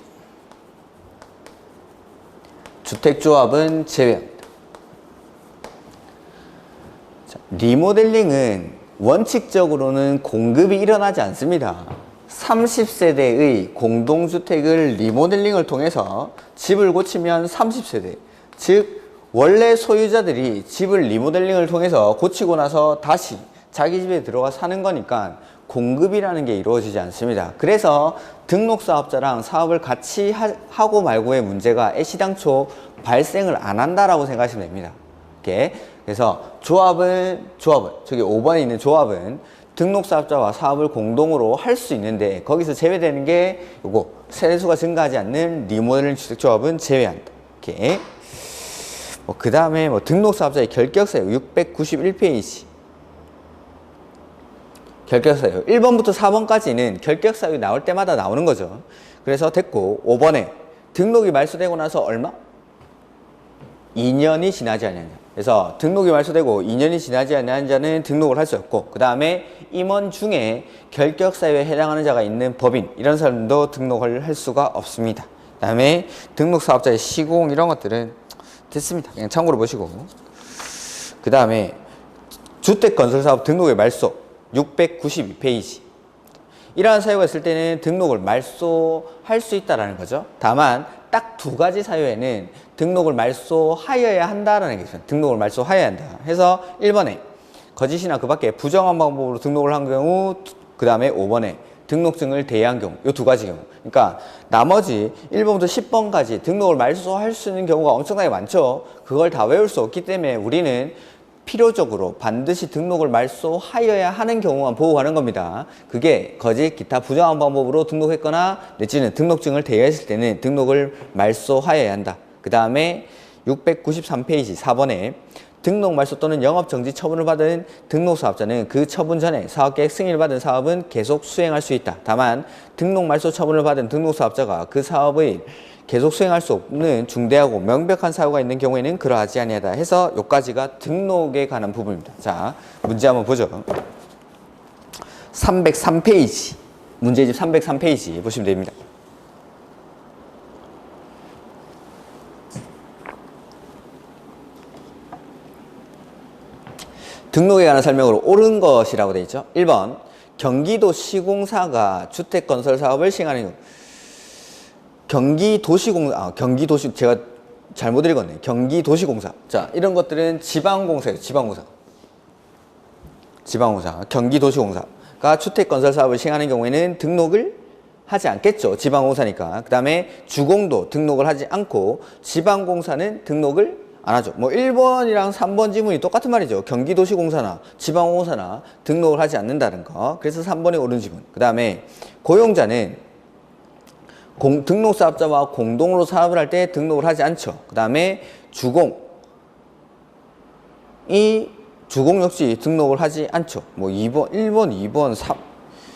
주택조합은 제외합니다. 자, 리모델링은 원칙적으로는 공급이 일어나지 않습니다. 30세대의 공동주택을 리모델링을 통해서 집을 고치면 30세대, 즉 원래 소유자들이 집을 리모델링을 통해서 고치고 나서 다시 자기 집에 들어가 사는 거니까 공급이라는 게 이루어지지 않습니다. 그래서 등록사업자랑 사업을 같이 하고 말고의 문제가 애시당초 발생을 안 한다라고 생각하시면 됩니다. 이렇게. 그래서 조합은 저기 5번에 있는 조합은 등록사업자와 사업을 공동으로 할 수 있는데 거기서 제외되는 게 요거 세대수가 증가하지 않는 리모델링 주택조합은 제외한다. 이렇게. 그 다음에 등록사업자의 결격사유 691페이지 결격사유 1번부터 4번까지는 결격사유 나올 때마다 나오는 거죠. 그래서 됐고 5번에 등록이 말소되고 나서 얼마? 2년이 지나지 않느냐. 그래서 등록이 말소되고 2년이 지나지 않는 자는 등록을 할 수 없고 그 다음에 임원 중에 결격사유에 해당하는 자가 있는 법인 이런 사람도 등록을 할 수가 없습니다. 그 다음에 등록사업자의 시공 이런 것들은 됐습니다. 그냥 참고로 보시고 그 다음에 주택건설사업 등록의 말소 692페이지 이러한 사유가 있을 때는 등록을 말소할 수 있다는 거죠. 다만 딱 두 가지 사유에는 등록을 말소하여야 한다라는 게 있어요. 등록을 말소하여야 한다 해서 1번에 거짓이나 그 밖에 부정한 방법으로 등록을 한 경우 그 다음에 5번에 등록증을 대여한 경우 이 두 가지 경우 그러니까 나머지 1번부터 10번까지 등록을 말소할 수 있는 경우가 엄청나게 많죠. 그걸 다 외울 수 없기 때문에 우리는 필요적으로 반드시 등록을 말소하여야 하는 경우만 보호하는 겁니다. 그게 거짓, 기타 부정한 방법으로 등록했거나 내지는 등록증을 대여했을 때는 등록을 말소하여야 한다. 그 다음에 693페이지 4번에 등록 말소 또는 영업정지 처분을 받은 등록사업자는 그 처분 전에 사업계획 승인을 받은 사업은 계속 수행할 수 있다. 다만 등록 말소 처분을 받은 등록사업자가 그 사업을 계속 수행할 수 없는 중대하고 명백한 사유가 있는 경우에는 그러하지 아니하다 해서 여기까지가 등록에 관한 부분입니다. 자, 문제 한번 보죠. 303페이지 문제집 303페이지 보시면 됩니다. 등록에 관한 설명으로 옳은 것이라고 되어 있죠. 1번 경기도시공사가 주택건설사업을 시행하는 경우 경기도시 제가 잘못 읽었네. 경기도시공사. 자, 이런 것들은 지방공사예요. 지방공사. 경기도시공사가 주택건설사업을 시행하는 경우에는 등록을 하지 않겠죠. 지방공사니까. 그 다음에 주공도 등록을 하지 않고 지방공사는 등록을 안 하죠. 1번이랑 3번 지문이 똑같은 말이죠. 경기도시공사나 지방공사나 등록을 하지 않는다는 거. 그래서 3번이 옳은 지문. 그 다음에 고용자는 등록사업자와 공동으로 사업을 할 때 등록을 하지 않죠. 그 다음에 주공 역시 등록을 하지 않죠. 2번, 1번, 2번,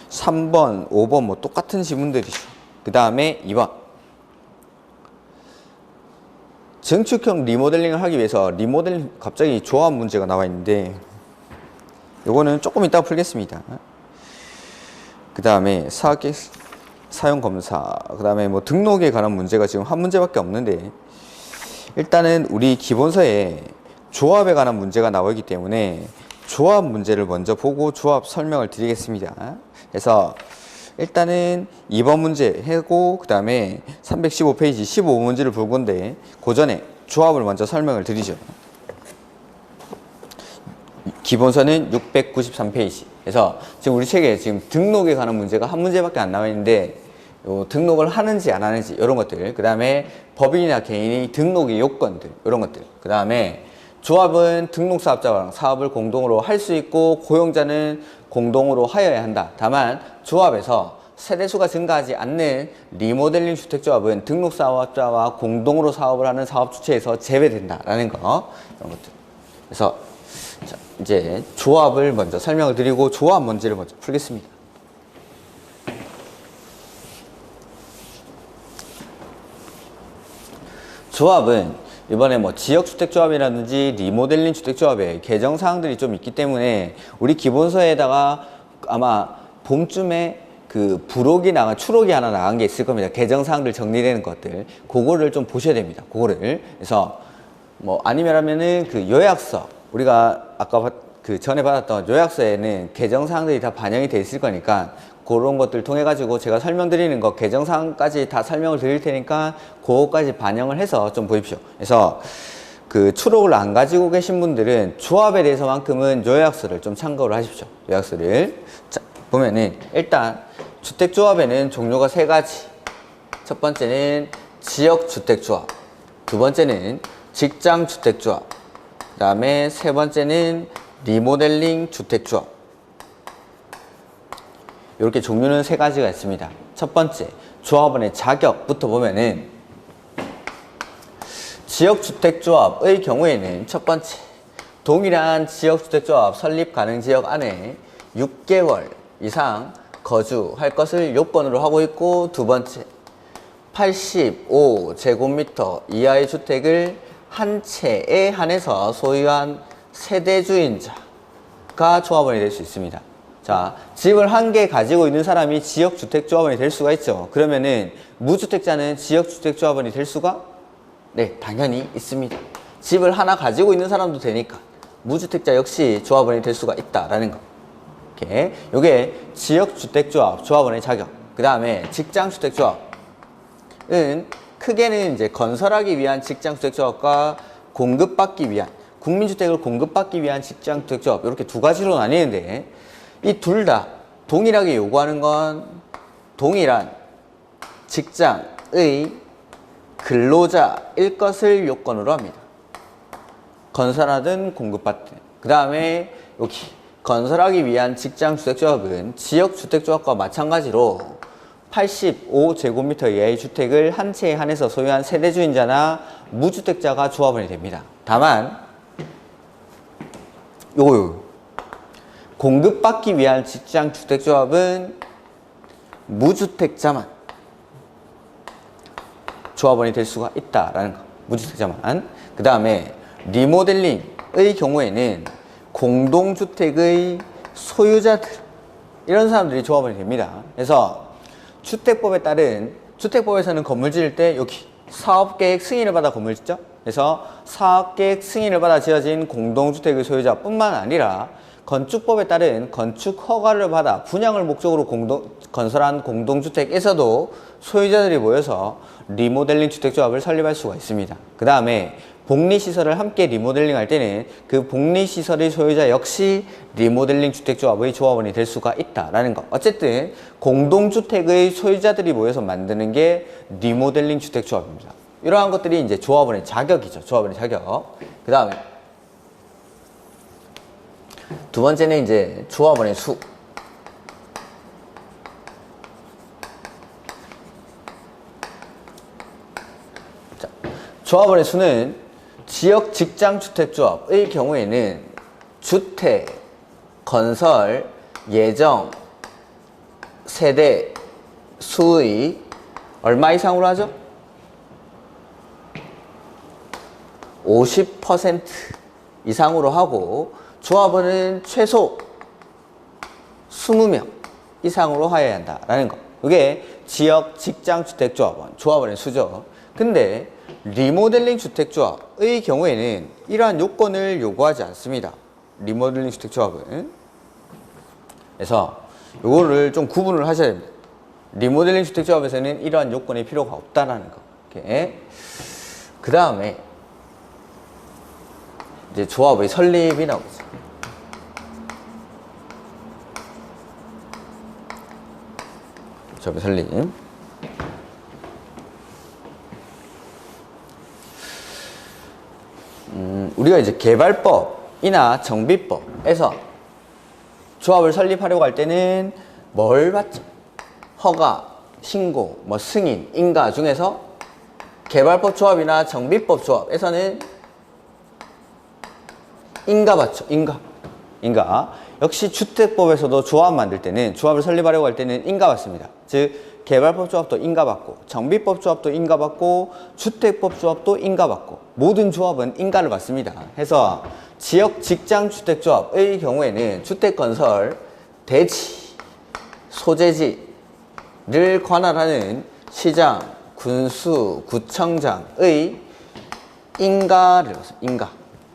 3번, 5번 똑같은 지문들이죠. 그 다음에 2번 증축형 리모델링을 하기 위해서 리모델링 갑자기 조합 문제가 나와 있는데 요거는 조금 이따 풀겠습니다. 그 다음에 사학계획 사용검사, 그 다음에 뭐 등록에 관한 문제가 지금 한 문제밖에 없는데, 일단은 우리 기본서에 조합에 관한 문제가 나와 있기 때문에 조합 문제를 먼저 보고 조합 설명을 드리겠습니다. 그래서 일단은 2번 문제 하고 그 다음에 315페이지 15문제를 볼 건데, 그 전에 조합을 먼저 설명을 드리죠. 기본서는 693페이지. 그래서 지금 우리 책에 지금 등록에 관한 문제가 한 문제밖에 안 나와 있는데, 요 등록을 하는지 안 하는지 이런 것들, 그 다음에 법인이나 개인이 등록의 요건들 이런 것들, 그 다음에 조합은 등록사업자랑 사업을 공동으로 할 수 있고 고용자는 공동으로 하여야 한다. 다만 조합에서 세대수가 증가하지 않는 리모델링 주택조합은 등록사업자와 공동으로 사업을 하는 사업주체에서 제외된다라는 거, 이런 것들. 그래서 자, 이제 조합을 먼저 설명을 드리고 조합 문제를 먼저 풀겠습니다. 조합은 이번에 뭐 지역주택조합이라든지 리모델링 주택조합의 개정사항들이 좀 있기 때문에 우리 기본서에다가 아마 봄쯤에 그 추록이 하나 나간 게 있을 겁니다. 개정사항들 정리되는 것들, 그거를 좀 보셔야 됩니다. 그거를. 그래서 뭐 아니면은 그 요약서, 우리가 아까 그 전에 받았던 요약서에는 개정사항들이 다 반영이 돼 있을 거니까 그런 것들 통해 가지고 제가 설명드리는 거 개정사항까지 다 설명을 드릴 테니까 그거까지 반영을 해서 좀 보십시오. 그래서 그 추록을 안 가지고 계신 분들은 조합에 대해서만큼은 요약서를 좀 참고를 하십시오. 요약서를. 자, 보면은 일단 주택조합에는 종류가 세 가지. 첫 번째는 지역주택조합, 두 번째는 직장주택조합, 그 다음에 세 번째는 리모델링 주택조합. 이렇게 종류는 세 가지가 있습니다. 첫 번째, 조합원의 자격부터 보면은 지역주택조합의 경우에는 첫 번째, 동일한 지역주택조합 설립 가능 지역 안에 6개월 이상 거주할 것을 요건으로 하고 있고, 두 번째, 85제곱미터 이하의 주택을 한 채에 한해서 소유한 세대주인자가 조합원이 될 수 있습니다. 자, 집을 한 개 가지고 있는 사람이 지역주택조합원이 될 수가 있죠. 그러면은 무주택자는 지역주택조합원이 될 수가? 네, 당연히 있습니다. 집을 하나 가지고 있는 사람도 되니까 무주택자 역시 조합원이 될 수가 있다라는 거. 이렇게 요게 지역주택조합 조합원의 자격. 그 다음에 직장주택조합은 크게는 이제 건설하기 위한 직장주택조합과 공급받기 위한 국민주택을 공급받기 위한 직장주택조합, 이렇게 두 가지로 나뉘는데, 이 둘 다 동일하게 요구하는 건 동일한 직장의 근로자일 것을 요건으로 합니다. 건설하든 공급받든. 그 다음에 여기 건설하기 위한 직장주택조합은 지역주택조합과 마찬가지로 85제곱미터 이하의 주택을 한 채에 한해서 소유한 세대주인자나 무주택자가 조합원이 됩니다. 다만 요거 공급받기 위한 직장주택조합은 무주택자만 조합원이 될 수가 있다라는 거. 무주택자만. 그 다음에 리모델링의 경우에는 공동주택의 소유자들, 이런 사람들이 조합원이 됩니다. 그래서 주택법에 따른, 주택법에서는 건물 지을 때 여기 사업계획 승인을 받아 건물 짓죠. 그래서 사업계획 승인을 받아 지어진 공동주택의 소유자뿐만 아니라 건축법에 따른 건축 허가를 받아 분양을 목적으로 건설한 공동주택에서도 소유자들이 모여서 리모델링 주택조합을 설립할 수가 있습니다. 그 다음에 복리시설을 함께 리모델링 할 때는 그 복리시설의 소유자 역시 리모델링 주택조합의 조합원이 될 수가 있다라는 거. 어쨌든 공동주택의 소유자들이 모여서 만드는 게 리모델링 주택조합입니다. 이러한 것들이 이제 조합원의 자격이죠. 조합원의 자격. 그 다음에 두 번째는 이제 조합원의 수. 자, 조합원의 수는 지역 직장주택조합의 경우에는 주택, 건설, 예정, 세대, 수의 얼마 이상으로 하죠? 50% 이상으로 하고, 조합원은 최소 20명 이상으로 하여야 한다라는 거. 이게 지역 직장주택조합원, 조합원의 수죠. 근데 리모델링 주택조합의 경우에는 이러한 요건을 요구하지 않습니다. 리모델링 주택조합은. 그래서 요거를 좀 구분을 하셔야 됩니다. 리모델링 주택조합에서는 이러한 요건이 필요가 없다라는 거. 이렇게. 그 다음에 이제 조합의 설립이 나오죠. 조합의 설립. 우리가 이제 개발법이나 정비법에서 조합을 설립하려고 할 때는 뭘 받죠? 허가, 신고, 뭐 승인, 인가 중에서 개발법 조합이나 정비법 조합에서는 인가 받죠. 인가. 역시 주택법에서도 조합 만들 때는, 조합을 설립하려고 할 때는 인가 받습니다. 즉 개발법 조합도 인가받고, 정비법 조합도 인가받고, 주택법 조합도 인가받고, 모든 조합은 인가를 받습니다. 해서 지역 직장주택조합의 경우에는 주택건설 대지, 소재지를 관할하는 시장, 군수, 구청장의 인가를 받습니다. 인가.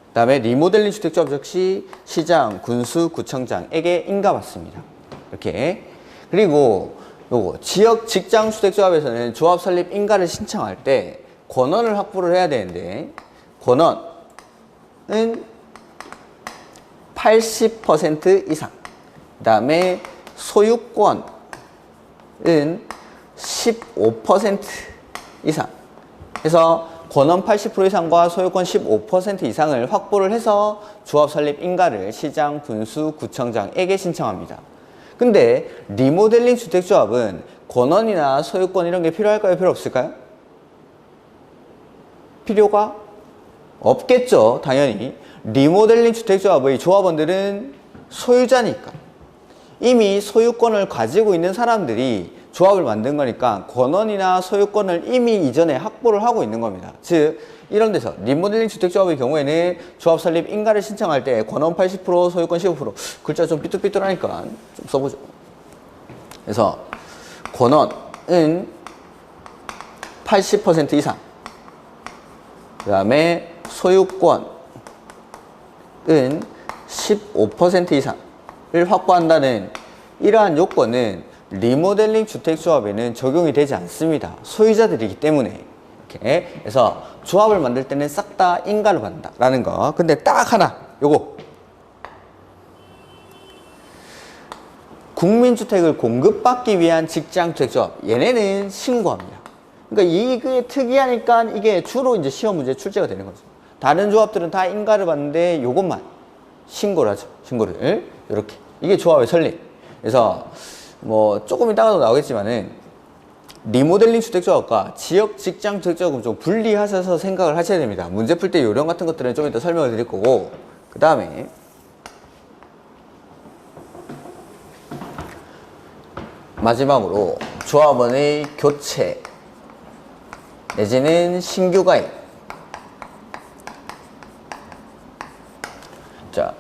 그 다음에 리모델링 주택조합 역시 시장, 군수, 구청장에게 인가받습니다. 이렇게. 그리고 요거 지역 직장 주택조합에서는 조합 설립 인가를 신청할 때 권원을 확보를 해야 되는데, 권원은 80% 이상, 그 다음에 소유권은 15% 이상. 그래서 권원 80% 이상과 소유권 15% 이상을 확보를 해서 조합 설립 인가를 시장, 군수, 구청장에게 신청합니다. 근데 리모델링 주택조합은 권원이나 소유권 이런 게 필요할까요? 필요 없을까요? 필요가 없겠죠. 당연히. 리모델링 주택조합의 조합원들은 소유자니까, 이미 소유권을 가지고 있는 사람들이 조합을 만든 거니까 권원이나 소유권을 이미 이전에 확보를 하고 있는 겁니다. 즉 이런 데서 리모델링 주택조합의 경우에는 조합 설립 인가를 신청할 때 권원 80%, 소유권 15%, 글자 좀 삐뚤삐뚤하니까 좀 써보죠. 그래서 권원은 80% 이상, 그 다음에 소유권은 15% 이상을 확보한다는 이러한 요건은 리모델링 주택조합에는 적용이 되지 않습니다. 소유자들이기 때문에. 이렇게. 그래서 조합을 만들 때는 싹 다 인가를 받는다라는 거. 근데 딱 하나, 요거. 국민주택을 공급받기 위한 직장주택조합. 얘네는 신고합니다. 그러니까 이게 특이하니까 이게 주로 이제 시험 문제 출제가 되는 거죠. 다른 조합들은 다 인가를 받는데 요것만 신고를 하죠. 신고를. 이렇게. 이게 조합의 설립. 그래서 뭐 조금 이따가도 나오겠지만은 리모델링 주택조합과 지역 직장 주택조합은 좀 분리하셔서 생각을 하셔야 됩니다. 문제 풀 때 요령 같은 것들은 좀 이따 설명을 드릴 거고, 그 다음에 마지막으로 조합원의 교체 내지는 신규 가입. 자,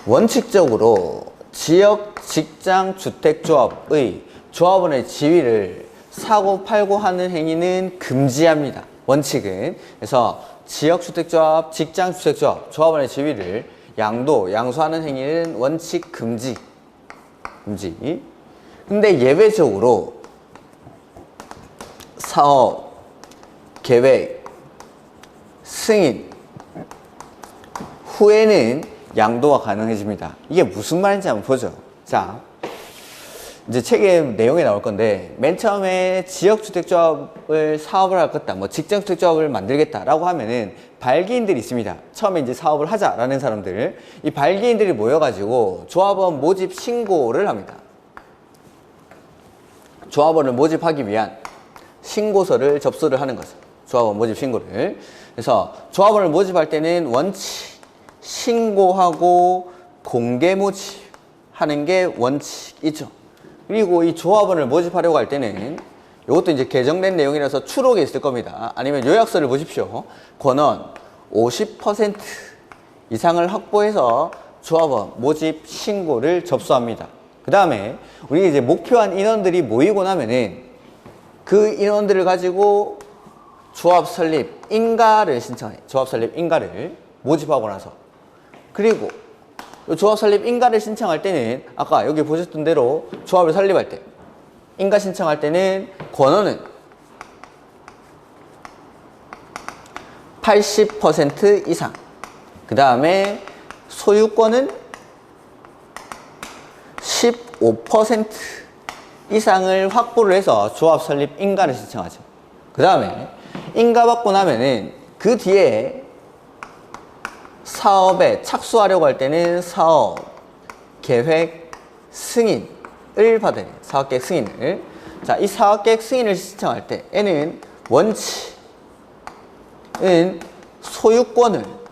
원칙적으로 지역 직장 주택조합의 조합원의 지위를 사고 팔고 하는 행위는 금지합니다. 원칙은. 그래서 지역주택조합, 직장주택조합, 조합원의 지위를 양수하는 행위는 원칙 금지. 근데 예외적으로 사업, 계획, 승인 후에는 양도가 가능해집니다. 이게 무슨 말인지 한번 보죠. 자, 이제 책의 내용에 나올 건데, 맨 처음에 지역주택조합을 사업을 하겠다, 뭐 직장주택조합을 만들겠다라고 하면은 발기인들이 있습니다. 처음에 이제 사업을 하자라는 사람들, 이 발기인들이 모여가지고 조합원 모집 신고를 합니다. 조합원을 모집하기 위한 신고서를 접수를 하는 거죠. 조합원 모집 신고를. 그래서 조합원을 모집할 때는 원칙 신고하고 공개 모집하는 게 원칙이죠. 그리고 이 조합원을 모집하려고 할 때는 이것도 이제 개정된 내용이라서 추록에 있을 겁니다. 아니면 요약서를 보십시오. 권원 50% 이상을 확보해서 조합원 모집 신고를 접수합니다. 그 다음에 우리 이제 목표한 인원들이 모이고 나면은 그 인원들을 가지고 조합 설립 인가를 신청해. 조합 설립 인가를 모집하고 나서. 그리고 조합 설립 인가를 신청할 때는 아까 여기 보셨던 대로 조합을 설립할 때 인가 신청할 때는 권원은 80% 이상, 그 다음에 소유권은 15% 이상을 확보를 해서 조합 설립 인가를 신청하죠. 그 다음에 인가 받고 나면은 그 뒤에 사업에 착수하려고 할 때는 사업 계획 승인을 받아야 돼요. 사업 계획 승인을. 자, 이 사업 계획 승인을 신청할 때 얘는 원칙은 소유권을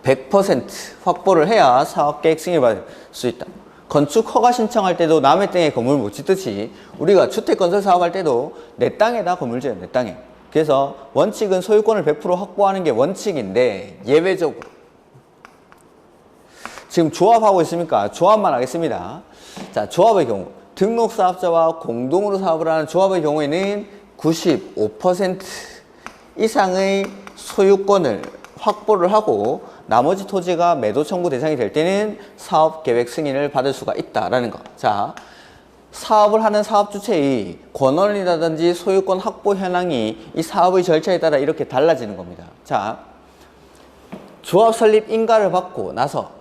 100% 확보를 해야 사업 계획 승인을 받을 수 있다. 건축 허가 신청할 때도 남의 땅에 건물 못 짓듯이 우리가 주택 건설 사업할 때도 내 땅에다 건물 지어요. 내 땅에. 그래서 원칙은 소유권을 100% 확보하는 게 원칙인데 예외적으로 지금 조합하고 있으니까 조합만 하겠습니다. 자, 조합의 경우 등록사업자와 공동으로 사업을 하는 조합의 경우에는 95% 이상의 소유권을 확보를 하고 나머지 토지가 매도 청구 대상이 될 때는 사업계획 승인을 받을 수가 있다라는 거. 자, 사업을 하는 사업 주체의 권원이라든지 소유권 확보 현황이 이 사업의 절차에 따라 이렇게 달라지는 겁니다. 자, 조합 설립 인가를 받고 나서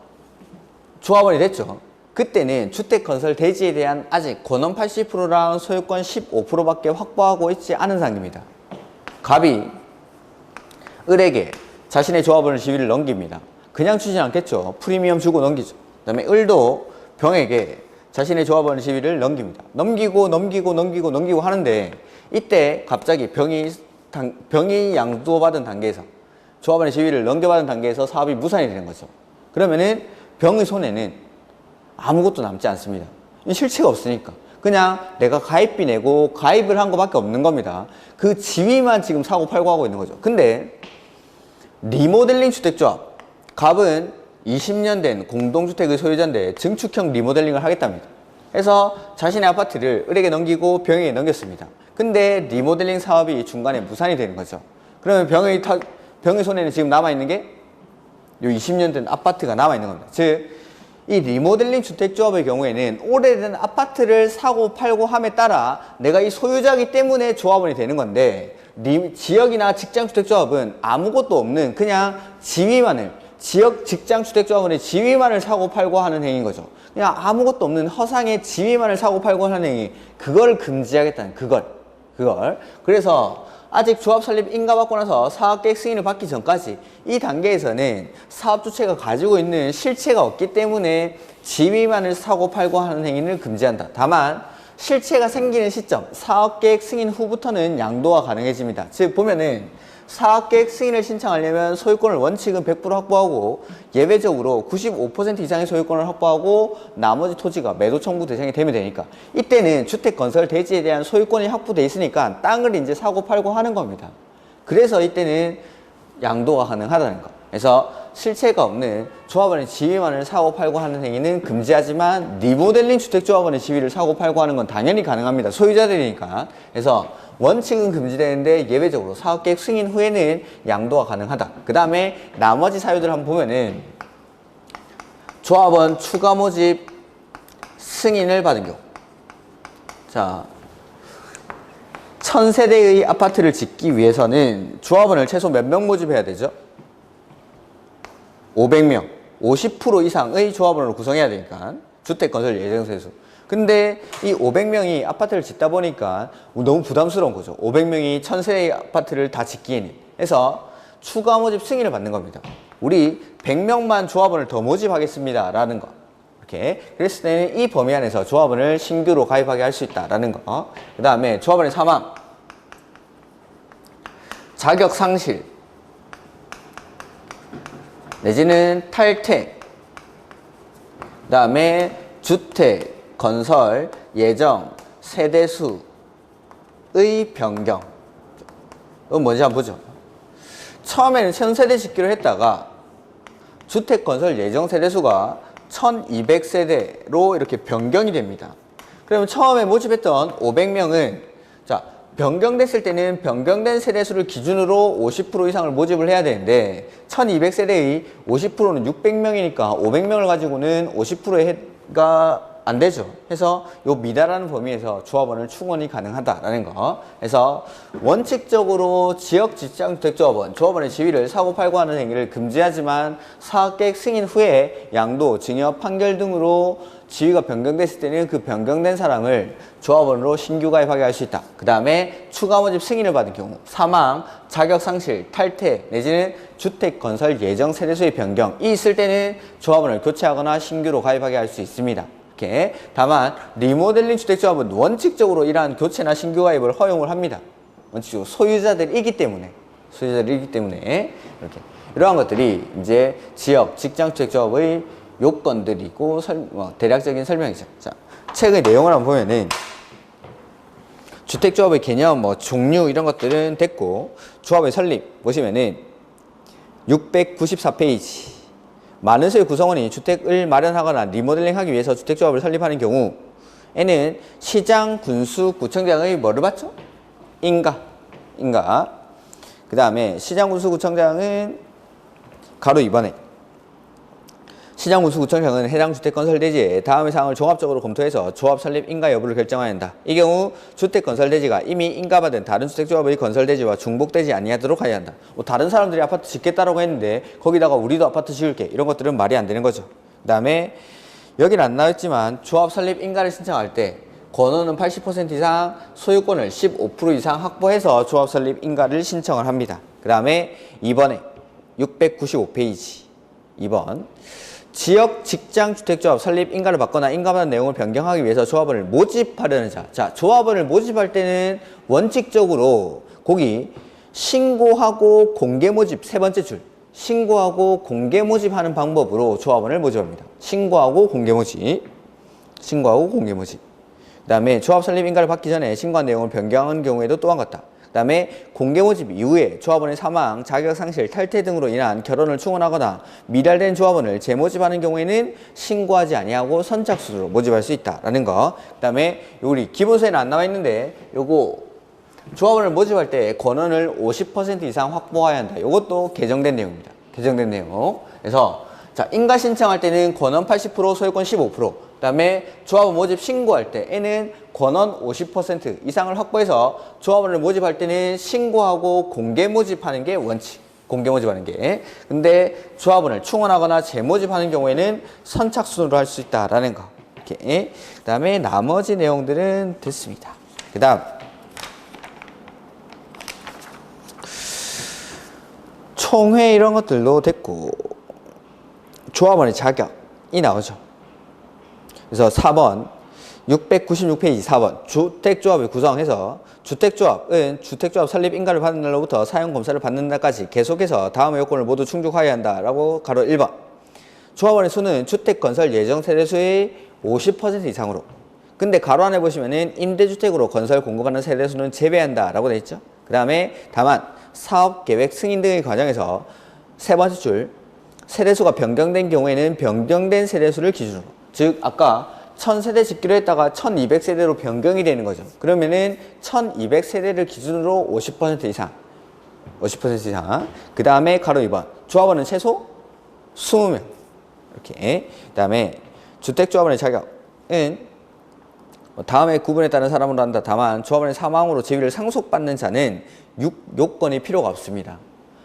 조합원이 됐죠. 그때는 주택건설 대지에 대한 아직 권원 80%랑 소유권 15%밖에 확보하고 있지 않은 상태입니다. 갑이 을에게 자신의 조합원의 지위를 넘깁니다. 그냥 주진 않겠죠. 프리미엄 주고 넘기죠. 그 다음에 을도 병에게 자신의 조합원의 지위를 넘깁니다. 넘기고 하는데 이때 갑자기 병이 양도받은 단계에서 조합원의 지위를 넘겨받은 단계에서 사업이 무산이 되는 거죠. 그러면은 병의 손에는 아무것도 남지 않습니다. 실체가 없으니까. 그냥 내가 가입비 내고 가입을 한 거밖에 없는 겁니다. 그 지위만 지금 사고 팔고 하고 있는 거죠. 근데 리모델링 주택조합 갑은 20년 된 공동주택의 소유자인데 증축형 리모델링을 하겠답니다. 그래서 자신의 아파트를 을에게 넘기고 병에게 넘겼습니다. 근데 리모델링 사업이 중간에 무산이 되는 거죠. 그러면 병의 손에는 지금 남아있는 게 요 20년 된 아파트가 남아있는 겁니다. 즉, 이 리모델링 주택조합의 경우에는 오래된 아파트를 사고 팔고 함에 따라 내가 이 소유자이기 때문에 조합원이 되는 건데 지역이나 직장주택조합은 아무것도 없는 그냥 지위만을 지역 직장주택조합원의 지위만을 사고 팔고 하는 행위인 거죠. 그냥 아무것도 없는 허상의 지위만을 사고 팔고 하는 행위, 그걸 금지하겠다는 그걸. 그래서 아직 조합 설립 인가 받고 나서 사업계획 승인을 받기 전까지 이 단계에서는 사업 주체가 가지고 있는 실체가 없기 때문에 지위만을 사고 팔고 하는 행위를 금지한다. 다만 실체가 생기는 시점, 사업계획 승인 후부터는 양도가 가능해집니다. 즉 보면은 사업계획 승인을 신청하려면 소유권을 원칙은 100% 확보하고 예외적으로 95% 이상의 소유권을 확보하고 나머지 토지가 매도 청구 대상이 되면 되니까 이때는 주택건설 대지에 대한 소유권이 확보돼 있으니까 땅을 이제 사고 팔고 하는 겁니다. 그래서 이때는 양도가 가능하다는 거. 그래서 실체가 없는 조합원의 지위만을 사고 팔고 하는 행위는 금지하지만 리모델링 주택조합원의 지위를 사고 팔고 하는 건 당연히 가능합니다. 소유자들이니까. 그래서 원칙은 금지되는데 예외적으로 사업계획 승인 후에는 양도가 가능하다. 그 다음에 나머지 사유들 한번 보면은 조합원 추가 모집 승인을 받은 경우, 자 1000세대의 아파트를 짓기 위해서는 조합원을 최소 몇 명 모집해야 되죠? 500명, 50% 이상의 조합원을 구성해야 되니까 주택건설 예정세수. 근데 이 500명이 아파트를 짓다 보니까 너무 부담스러운 거죠. 500명이 1000세의 아파트를 다 짓기에는. 그래서 추가 모집 승인을 받는 겁니다. 우리 100명만 조합원을 더 모집하겠습니다 라는 거. 이렇게 그랬을 때는 이 범위 안에서 조합원을 신규로 가입하게 할 수 있다라는 거. 그 다음에 조합원의 사망, 자격 상실 내지는 탈퇴, 그 다음에 주택 건설 예정 세대수의 변경. 이건 뭔지 한번 보죠. 처음에는 1000세대 짓기로 했다가 주택 건설 예정 세대수가 1200세대로 이렇게 변경이 됩니다. 그러면 처음에 모집했던 500명은 자, 변경됐을 때는 변경된 세대수를 기준으로 50% 이상을 모집을 해야 되는데 1200세대의 50%는 600명이니까 500명을 가지고는 50%가 안 되죠. 해서 요 미달하는 범위에서 조합원을 충원이 가능하다라는 거. 그래서 원칙적으로 지역 직장주택조합원, 조합원의 지위를 사고 팔고 하는 행위를 금지하지만 사업계획 승인 후에 양도, 징역, 판결 등으로 지위가 변경됐을 때는 그 변경된 사람을 조합원으로 신규 가입하게 할 수 있다. 그 다음에 추가 모집 승인을 받은 경우 사망, 자격 상실, 탈퇴 내지는 주택 건설 예정 세대수의 변경이 있을 때는 조합원을 교체하거나 신규로 가입하게 할 수 있습니다. 이렇게. 다만 리모델링 주택조합은 원칙적으로 이러한 교체나 신규 가입을 허용을 합니다. 원칙적으로 소유자들이기 때문에 이렇게 이러한 것들이 이제 지역 직장주택조합의 요건들이고 대략적인 설명이죠. 자, 책의 내용을 한번 보면은 주택조합의 개념, 종류 이런 것들은 됐고 조합의 설립 보시면은 694페이지 많은 수의 구성원이 주택을 마련하거나 리모델링하기 위해서 주택조합을 설립하는 경우에는 시장, 군수, 구청장의 뭐를 받죠? 인가. 그 다음에 시장, 군수, 구청장은 가로 2번에 시장, 군수, 구청장은 해당 주택건설대지의 다음의 사항을 종합적으로 검토해서 조합 설립 인가 여부를 결정해야 한다. 이 경우 주택건설대지가 이미 인가받은 다른 주택조합의 건설대지와 중복되지 아니하도록 해야 한다. 다른 사람들이 아파트 짓겠다라고 했는데 거기다가 우리도 아파트 지을게 이런 것들은 말이 안 되는 거죠. 그 다음에 여기는 안 나왔지만 조합 설립 인가를 신청할 때 권호는 80% 이상, 소유권을 15% 이상 확보해서 조합 설립 인가를 신청을 합니다. 그 다음에 2번에 695페이지 2번 지역 직장주택조합 설립 인가를 받거나 인가받은 내용을 변경하기 위해서 조합원을 모집하려는 자. 자, 조합원을 모집할 때는 원칙적으로 거기 신고하고 공개 모집 세 번째 줄. 신고하고 공개 모집하는 방법으로 조합원을 모집합니다. 신고하고 공개 모집. 그 다음에 조합 설립 인가를 받기 전에 신고한 내용을 변경한 경우에도 또한 같다. 그 다음에 공개 모집 이후에 조합원의 사망, 자격 상실, 탈퇴 등으로 인한 결혼을 충원하거나 미달된 조합원을 재모집하는 경우에는 신고하지 아니하고 선착순으로 모집할 수 있다라는 거. 그 다음에 우리 기본서에는 안 나와 있는데 요거 조합원을 모집할 때 권원을 50% 이상 확보해야 한다. 요것도 개정된 내용입니다. 개정된 내용. 그래서 자, 인가 신청할 때는 권원 80%, 소유권 15%. 그 다음에 조합원 모집 신고할 때에는 권원 50% 이상을 확보해서 조합원을 모집할 때는 신고하고 공개 모집하는 게 원칙. 공개 모집하는 게. 근데 조합원을 충원하거나 재모집하는 경우에는 선착순으로 할 수 있다라는 거. 이렇게. 그 다음에 나머지 내용들은 됐습니다. 그 다음. 총회 이런 것들도 됐고, 조합원의 자격이 나오죠. 그래서 4번 696페이지 4번 주택조합을 구성해서 주택조합은 주택조합 설립 인가를 받는 날로부터 사용검사를 받는 날까지 계속해서 다음의 요건을 모두 충족하여야 한다라고 가로 1번 조합원의 수는 주택건설 예정 세대수의 50% 이상으로 근데 가로 안에 보시면은 임대주택으로 건설 공급하는 세대수는 제외한다라고 되어 있죠. 그 다음에 다만 사업계획 승인 등의 과정에서 세 번째 줄 세대수가 변경된 경우에는 변경된 세대수를 기준으로 즉 아까 1000세대 짓기로 했다가 1200세대로 변경이 되는 거죠. 그러면은 1200세대를 기준으로 50% 이상 그 다음에 가로 2번 조합원은 최소 20명 이렇게 그 다음에 주택조합원의 자격은 다음에 구분에 따른 사람으로 한다. 다만 조합원의 사망으로 지위를 상속받는 자는 요건이 필요가 없습니다.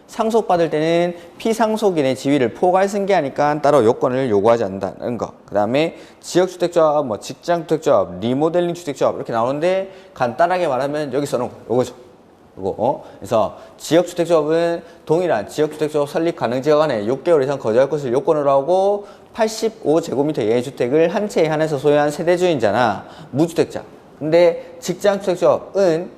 상속받을 때는 피상속인의 지위를 포괄 승계하니까 따로 요건을 요구하지 않는다는 거. 그 다음에 지역주택조합, 직장주택조합, 리모델링 주택조합 이렇게 나오는데 간단하게 말하면 여기 써놓은 거 요거죠. 요거. 그래서 지역주택조합은 동일한 지역주택조합 설립 가능 지역 안에 6개월 이상 거주할 것을 요건으로 하고 85제곱미터 이하의 주택을 한 채에 한해서 소유한 세대주인자나 무주택자. 근데 직장주택조합은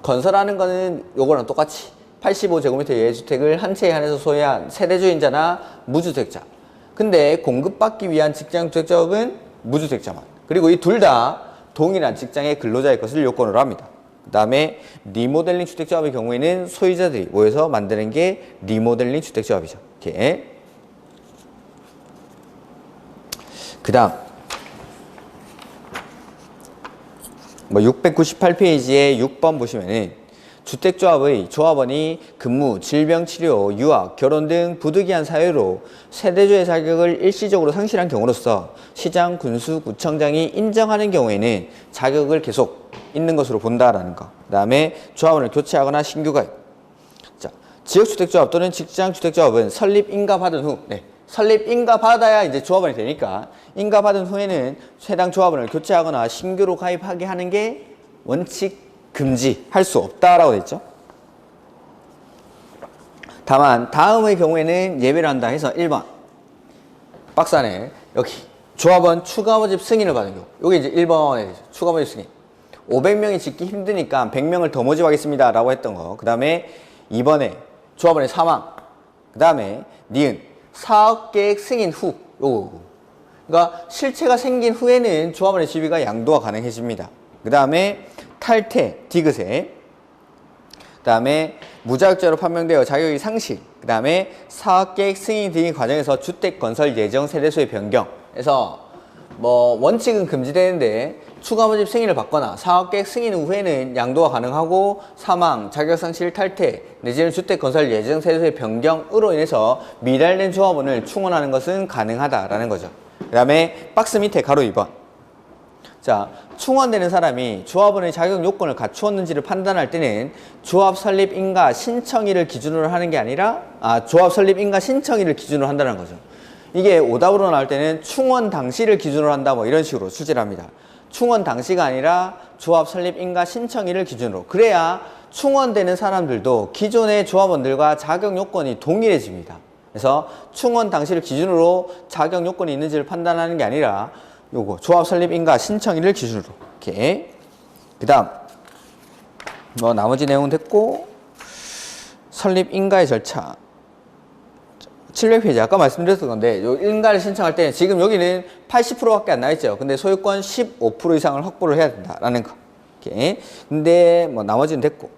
건설하는 거는 요거랑 똑같이 85제곱미터 이하의 주택을 한 채에 한해서 소유한 세대주인자나 무주택자. 근데 공급받기 위한 직장주택조합은 무주택자만. 그리고 이 둘 다 동일한 직장의 근로자의 것을 요건으로 합니다. 그 다음에 리모델링 주택조합의 경우에는 소유자들이 모여서 만드는 게 리모델링 주택조합이죠. 이렇게. 그 다음 뭐 698페이지에 6번 보시면은 주택조합의 조합원이 근무, 질병치료, 유학, 결혼 등 부득이한 사유로 세대주의 자격을 일시적으로 상실한 경우로서 시장, 군수, 구청장이 인정하는 경우에는 자격을 계속 있는 것으로 본다라는 거. 그 다음에 조합원을 교체하거나 신규 가입. 자, 지역주택조합 또는 직장주택조합은 설립 인가 받은 후, 설립 인가 받아야 이제 조합원이 되니까 인가 받은 후에는 해당 조합원을 교체하거나 신규로 가입하게 하는 게 원칙 금지할 수 없다라고 되어 있죠. 다만 다음의 경우에는 예외를 한다 해서 1번 박스 안에 여기 조합원 추가 모집 승인을 받은 경우, 여기 이제 1번에 추가 모집 승인 500명이 짓기 힘드니까 100명을 더 모집하겠습니다 라고 했던 거. 그 다음에 2번에 조합원의 사망, 그 다음에 니은 사업계획 승인 후, 요거. 그러니까 실체가 생긴 후에는 조합원의 지위가 양도가 가능해집니다. 그 다음에 탈퇴, 디귿에, 그 다음에 무자격자로 판명되어 자격이 상실, 그 다음에 사업계획 승인 등의 과정에서 주택 건설 예정 세대수의 변경. 그래서 뭐 원칙은 금지되는데 추가 모집 승인을 받거나 사업계획 승인 후에는 양도가 가능하고 사망, 자격상실, 탈퇴 내지는 주택 건설 예정 세대수의 변경으로 인해서 미달된 조합원을 충원하는 것은 가능하다라는 거죠. 그 다음에 박스 밑에 가로 2번. 자, 충원되는 사람이 조합원의 자격 요건을 갖추었는지를 판단할 때는 조합 설립 인가 신청일을 기준으로 하는 게 아니라 조합 설립 인가 신청일을 기준으로 한다는 거죠. 이게 오답으로 나올 때는 충원 당시를 기준으로 한다 뭐 이런 식으로 출제를 합니다. 충원 당시가 아니라 조합 설립 인가 신청일을 기준으로. 그래야 충원되는 사람들도 기존의 조합원들과 자격 요건이 동일해집니다. 그래서 충원 당시를 기준으로 자격 요건이 있는지를 판단하는 게 아니라 요거 조합 설립 인가 신청일을 기준으로 이렇게. 그 다음 뭐 나머지 내용은 됐고 설립 인가의 절차 700페이지 아까 말씀드렸던 건데 요 인가를 신청할 때는 지금 여기는 80%밖에 안 나있죠. 근데 소유권 15% 이상을 확보를 해야 된다라는 거. 이렇게. 근데 뭐 나머지는 됐고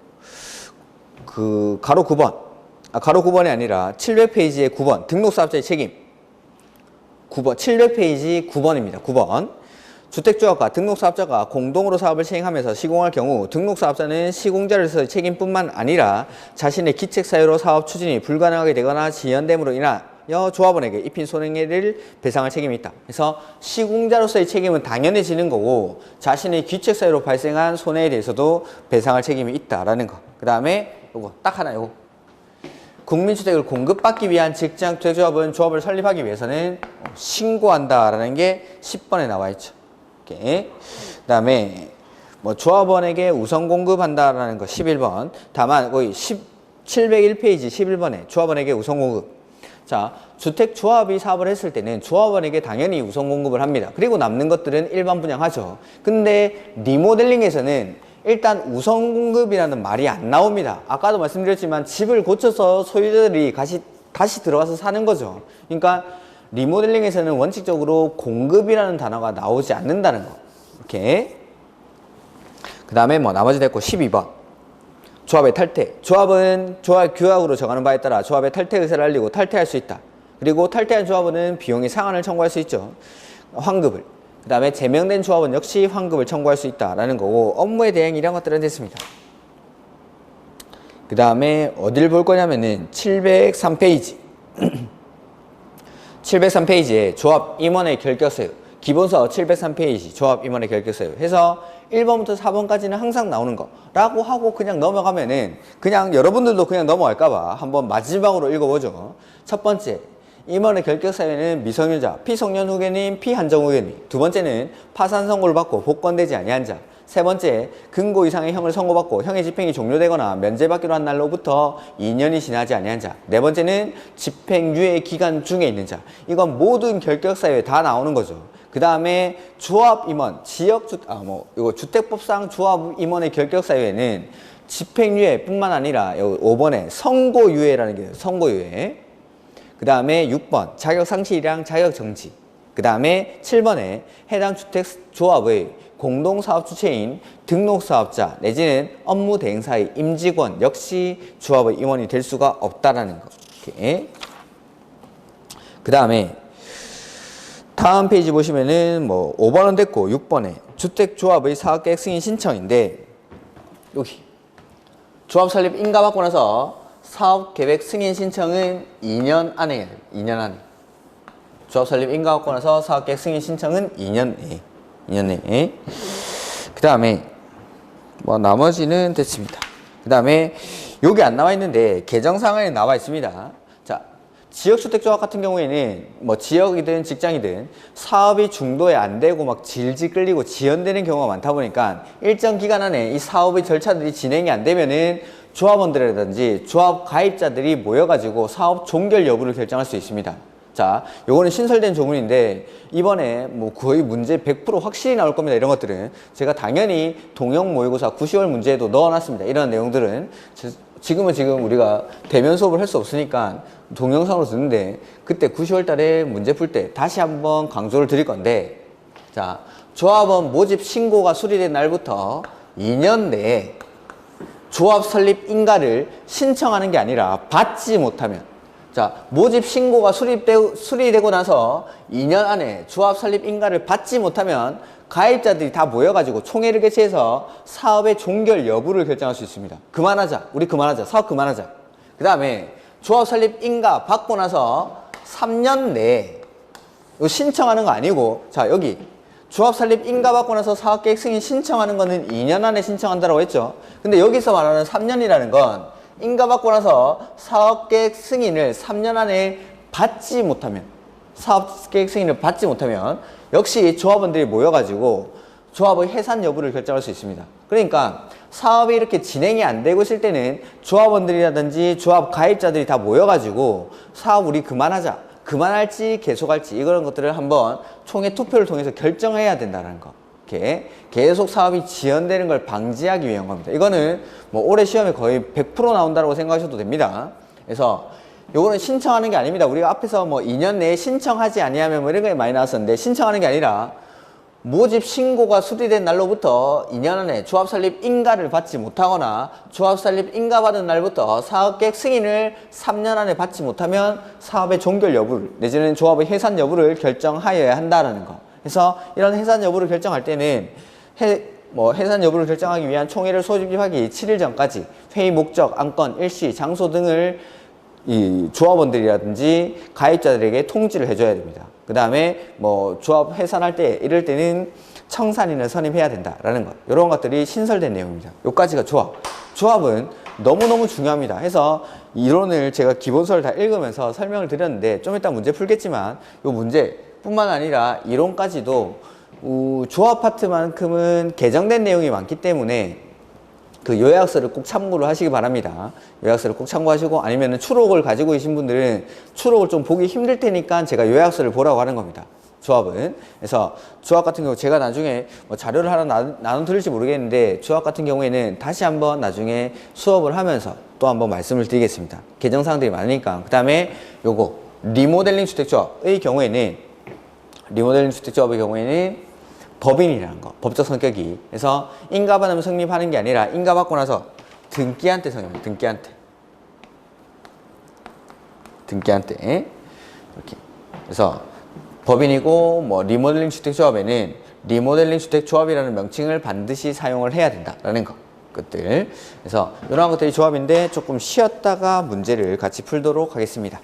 그 가로 9번 가로 9번이 아니라 700페이지의 9번 등록사업자의 책임 9번, 700페이지 9번입니다. 9번. 주택조합과 등록사업자가 공동으로 사업을 시행하면서 시공할 경우 등록사업자는 시공자로서의 책임뿐만 아니라 자신의 기책 사유로 사업 추진이 불가능하게 되거나 지연됨으로 인하여 조합원에게 입힌 손해를 배상할 책임이 있다. 그래서 시공자로서의 책임은 당연해지는 거고 자신의 기책 사유로 발생한 손해에 대해서도 배상할 책임이 있다라는 거. 그 다음에 요거 딱 하나 요거. 국민주택을 공급받기 위한 직장주택조합은 조합을 설립하기 위해서는 신고한다라는 게 10번에 나와 있죠. 이렇게. 그다음에 뭐 조합원에게 우선 공급한다라는 거 11번. 다만 거의 701페이지 11번에 조합원에게 우선 공급. 자, 주택조합이 사업을 했을 때는 조합원에게 당연히 우선 공급을 합니다. 그리고 남는 것들은 일반 분양하죠. 근데 리모델링에서는 일단 우선 공급이라는 말이 안 나옵니다. 아까도 말씀드렸지만 집을 고쳐서 소유자들이 다시 들어가서 사는 거죠. 그러니까 리모델링에서는 원칙적으로 공급이라는 단어가 나오지 않는다는 거. 이렇게. 그 다음에 뭐 나머지 됐고 12번. 조합의 탈퇴. 조합은 조합 규약으로 정하는 바에 따라 조합의 탈퇴 의사를 알리고 탈퇴할 수 있다. 그리고 탈퇴한 조합원은 비용의 상한을 청구할 수 있죠. 환급을. 그 다음에 제명된 조합원 역시 환급을 청구할 수 있다라는 거고 업무에 대행 이런 것들은 됐습니다. 그 다음에 어딜 볼 거냐면은 703페이지 703페이지에 조합 임원의 결격사유 기본서 703페이지 조합 임원의 결격사유 해서 1번부터 4번까지는 항상 나오는 거라고 하고 그냥 넘어가면은 그냥 여러분들도 그냥 넘어갈까봐 한번 마지막으로 읽어보죠. 첫 번째 임원의 결격 사유는 미성년자, 피성년 후견인, 피한정 후견인. 두 번째는 파산 선고를 받고 복권되지 아니한 자. 세 번째, 금고 이상의 형을 선고받고 형의 집행이 종료되거나 면제받기로 한 날로부터 2년이 지나지 아니한 자. 네 번째는 집행유예 기간 중에 있는 자. 이건 모든 결격 사유에 다 나오는 거죠. 그 다음에 조합 임원, 이거 주택법상 조합 임원의 결격 사유에는 집행유예뿐만 아니라 여기 5번에 선고유예라는 게 있어요. 선고유예. 그 다음에 6번 자격상실이랑 자격정지. 그 다음에 7번에 해당 주택조합의 공동사업 주체인 등록사업자 내지는 업무 대행사의 임직원 역시 조합의 임원이 될 수가 없다라는 거. 이렇게. 그 다음에 다음 페이지 보시면은 뭐 5번은 됐고 6번에 주택조합의 사업계획 승인 신청인데 여기 조합 설립 인가 받고 나서 사업계획 승인 신청은 2년 안에 해야 돼요. 2년 안에. 조합 설립 인가 받고 나서 사업계획 승인 신청은 2년 내에. 2년 내에. 그 다음에 뭐 나머지는 됐습니다. 그 다음에 여기 안 나와 있는데 개정사항에 나와 있습니다. 자, 지역주택조합 같은 경우에는 뭐 지역이든 직장이든 사업이 중도에 안 되고 막 질질 끌리고 지연되는 경우가 많다 보니까 일정 기간 안에 이 사업의 절차들이 진행이 안 되면은 조합원들이라든지 조합 가입자들이 모여가지고 사업 종결 여부를 결정할 수 있습니다. 자, 요거는 신설된 조문인데 이번에 뭐 거의 문제 100% 확실히 나올 겁니다. 이런 것들은 제가 당연히 동형 모의고사 9, 10월 문제에도 넣어놨습니다. 이런 내용들은 지금 우리가 대면 수업을 할 수 없으니까 동영상으로 듣는데 그때 9, 10월 달에 문제 풀 때 다시 한번 강조를 드릴 건데, 자, 조합원 모집 신고가 수리된 날부터 2년 내에 조합 설립 인가를 신청하는 게 아니라 받지 못하면, 자, 모집 신고가 수리되고 나서 2년 안에 조합 설립 인가를 받지 못하면 가입자들이 다 모여가지고 총회를 개최해서 사업의 종결 여부를 결정할 수 있습니다. 그만하자. 우리 그만하자. 사업 그만하자. 그 다음에 조합 설립 인가 받고 나서 3년 내에 이거 신청하는 거 아니고, 자, 여기 조합 설립 인가 받고 나서 사업계획 승인 신청하는 거는 2년 안에 신청한다고 했죠. 근데 여기서 말하는 3년이라는 건 인가 받고 나서 사업계획 승인을 3년 안에 받지 못하면, 사업계획 승인을 받지 못하면 역시 조합원들이 모여가지고 조합의 해산 여부를 결정할 수 있습니다. 그러니까 사업이 이렇게 진행이 안 되고 있을 때는 조합원들이라든지 조합 가입자들이 다 모여가지고 사업 우리 그만하자, 그만할지 계속할지 이런 것들을 한번 총회 투표를 통해서 결정해야 된다는 거. 이렇게 계속 사업이 지연되는 걸 방지하기 위한 겁니다. 이거는 뭐 올해 시험에 거의 100% 나온다고 생각하셔도 됩니다. 그래서 요거는 신청하는 게 아닙니다. 우리가 앞에서 뭐 2년 내에 신청하지 아니하면 뭐 이런 게 많이 나왔었는데, 신청하는 게 아니라 모집 신고가 수리된 날로부터 2년 안에 조합 설립 인가를 받지 못하거나 조합 설립 인가 받은 날부터 사업계획 승인을 3년 안에 받지 못하면 사업의 종결 여부를 내지는 조합의 해산 여부를 결정하여야 한다라는 거. 그래서 이런 해산 여부를 결정할 때는 해산 여부를 결정하기 위한 총회를 소집하기 7일 전까지 회의 목적, 안건, 일시, 장소 등을 이 조합원들이라든지 가입자들에게 통지를 해줘야 됩니다. 그 다음에 뭐 조합 해산할 때 이럴 때는 청산인을 선임해야 된다라는 것, 이런 것들이 신설된 내용입니다. 여기까지가 조합. 조합은 너무너무 중요합니다. 해서 이론을 제가 기본서를 다 읽으면서 설명을 드렸는데 좀 이따 문제 풀겠지만 이 문제뿐만 아니라 이론까지도 조합 파트만큼은 개정된 내용이 많기 때문에 그 요약서를 꼭 참고를 하시기 바랍니다. 요약서를 꼭 참고하시고, 아니면 추록을 가지고 계신 분들은 추록을 좀 보기 힘들 테니까 제가 요약서를 보라고 하는 겁니다. 조합은. 그래서 조합 같은 경우 제가 나중에 뭐 자료를 하나 나눠 드릴지 모르겠는데, 조합 같은 경우에는 다시 한번 나중에 수업을 하면서 또 한번 말씀을 드리겠습니다. 개정사항들이 많으니까. 그 다음에 요거 리모델링 주택조합의 경우에는 법인이라는 거, 법적 성격이. 그래서 인가 받으면 성립하는 게 아니라 인가 받고 나서 등기한 때 성립합니다. 등기한 때. 이렇게. 그래서 법인이고 뭐 리모델링 주택조합에는 리모델링 주택조합이라는 명칭을 반드시 사용을 해야 된다라는 것들. 그래서 이런 것들이 조합인데 조금 쉬었다가 문제를 같이 풀도록 하겠습니다.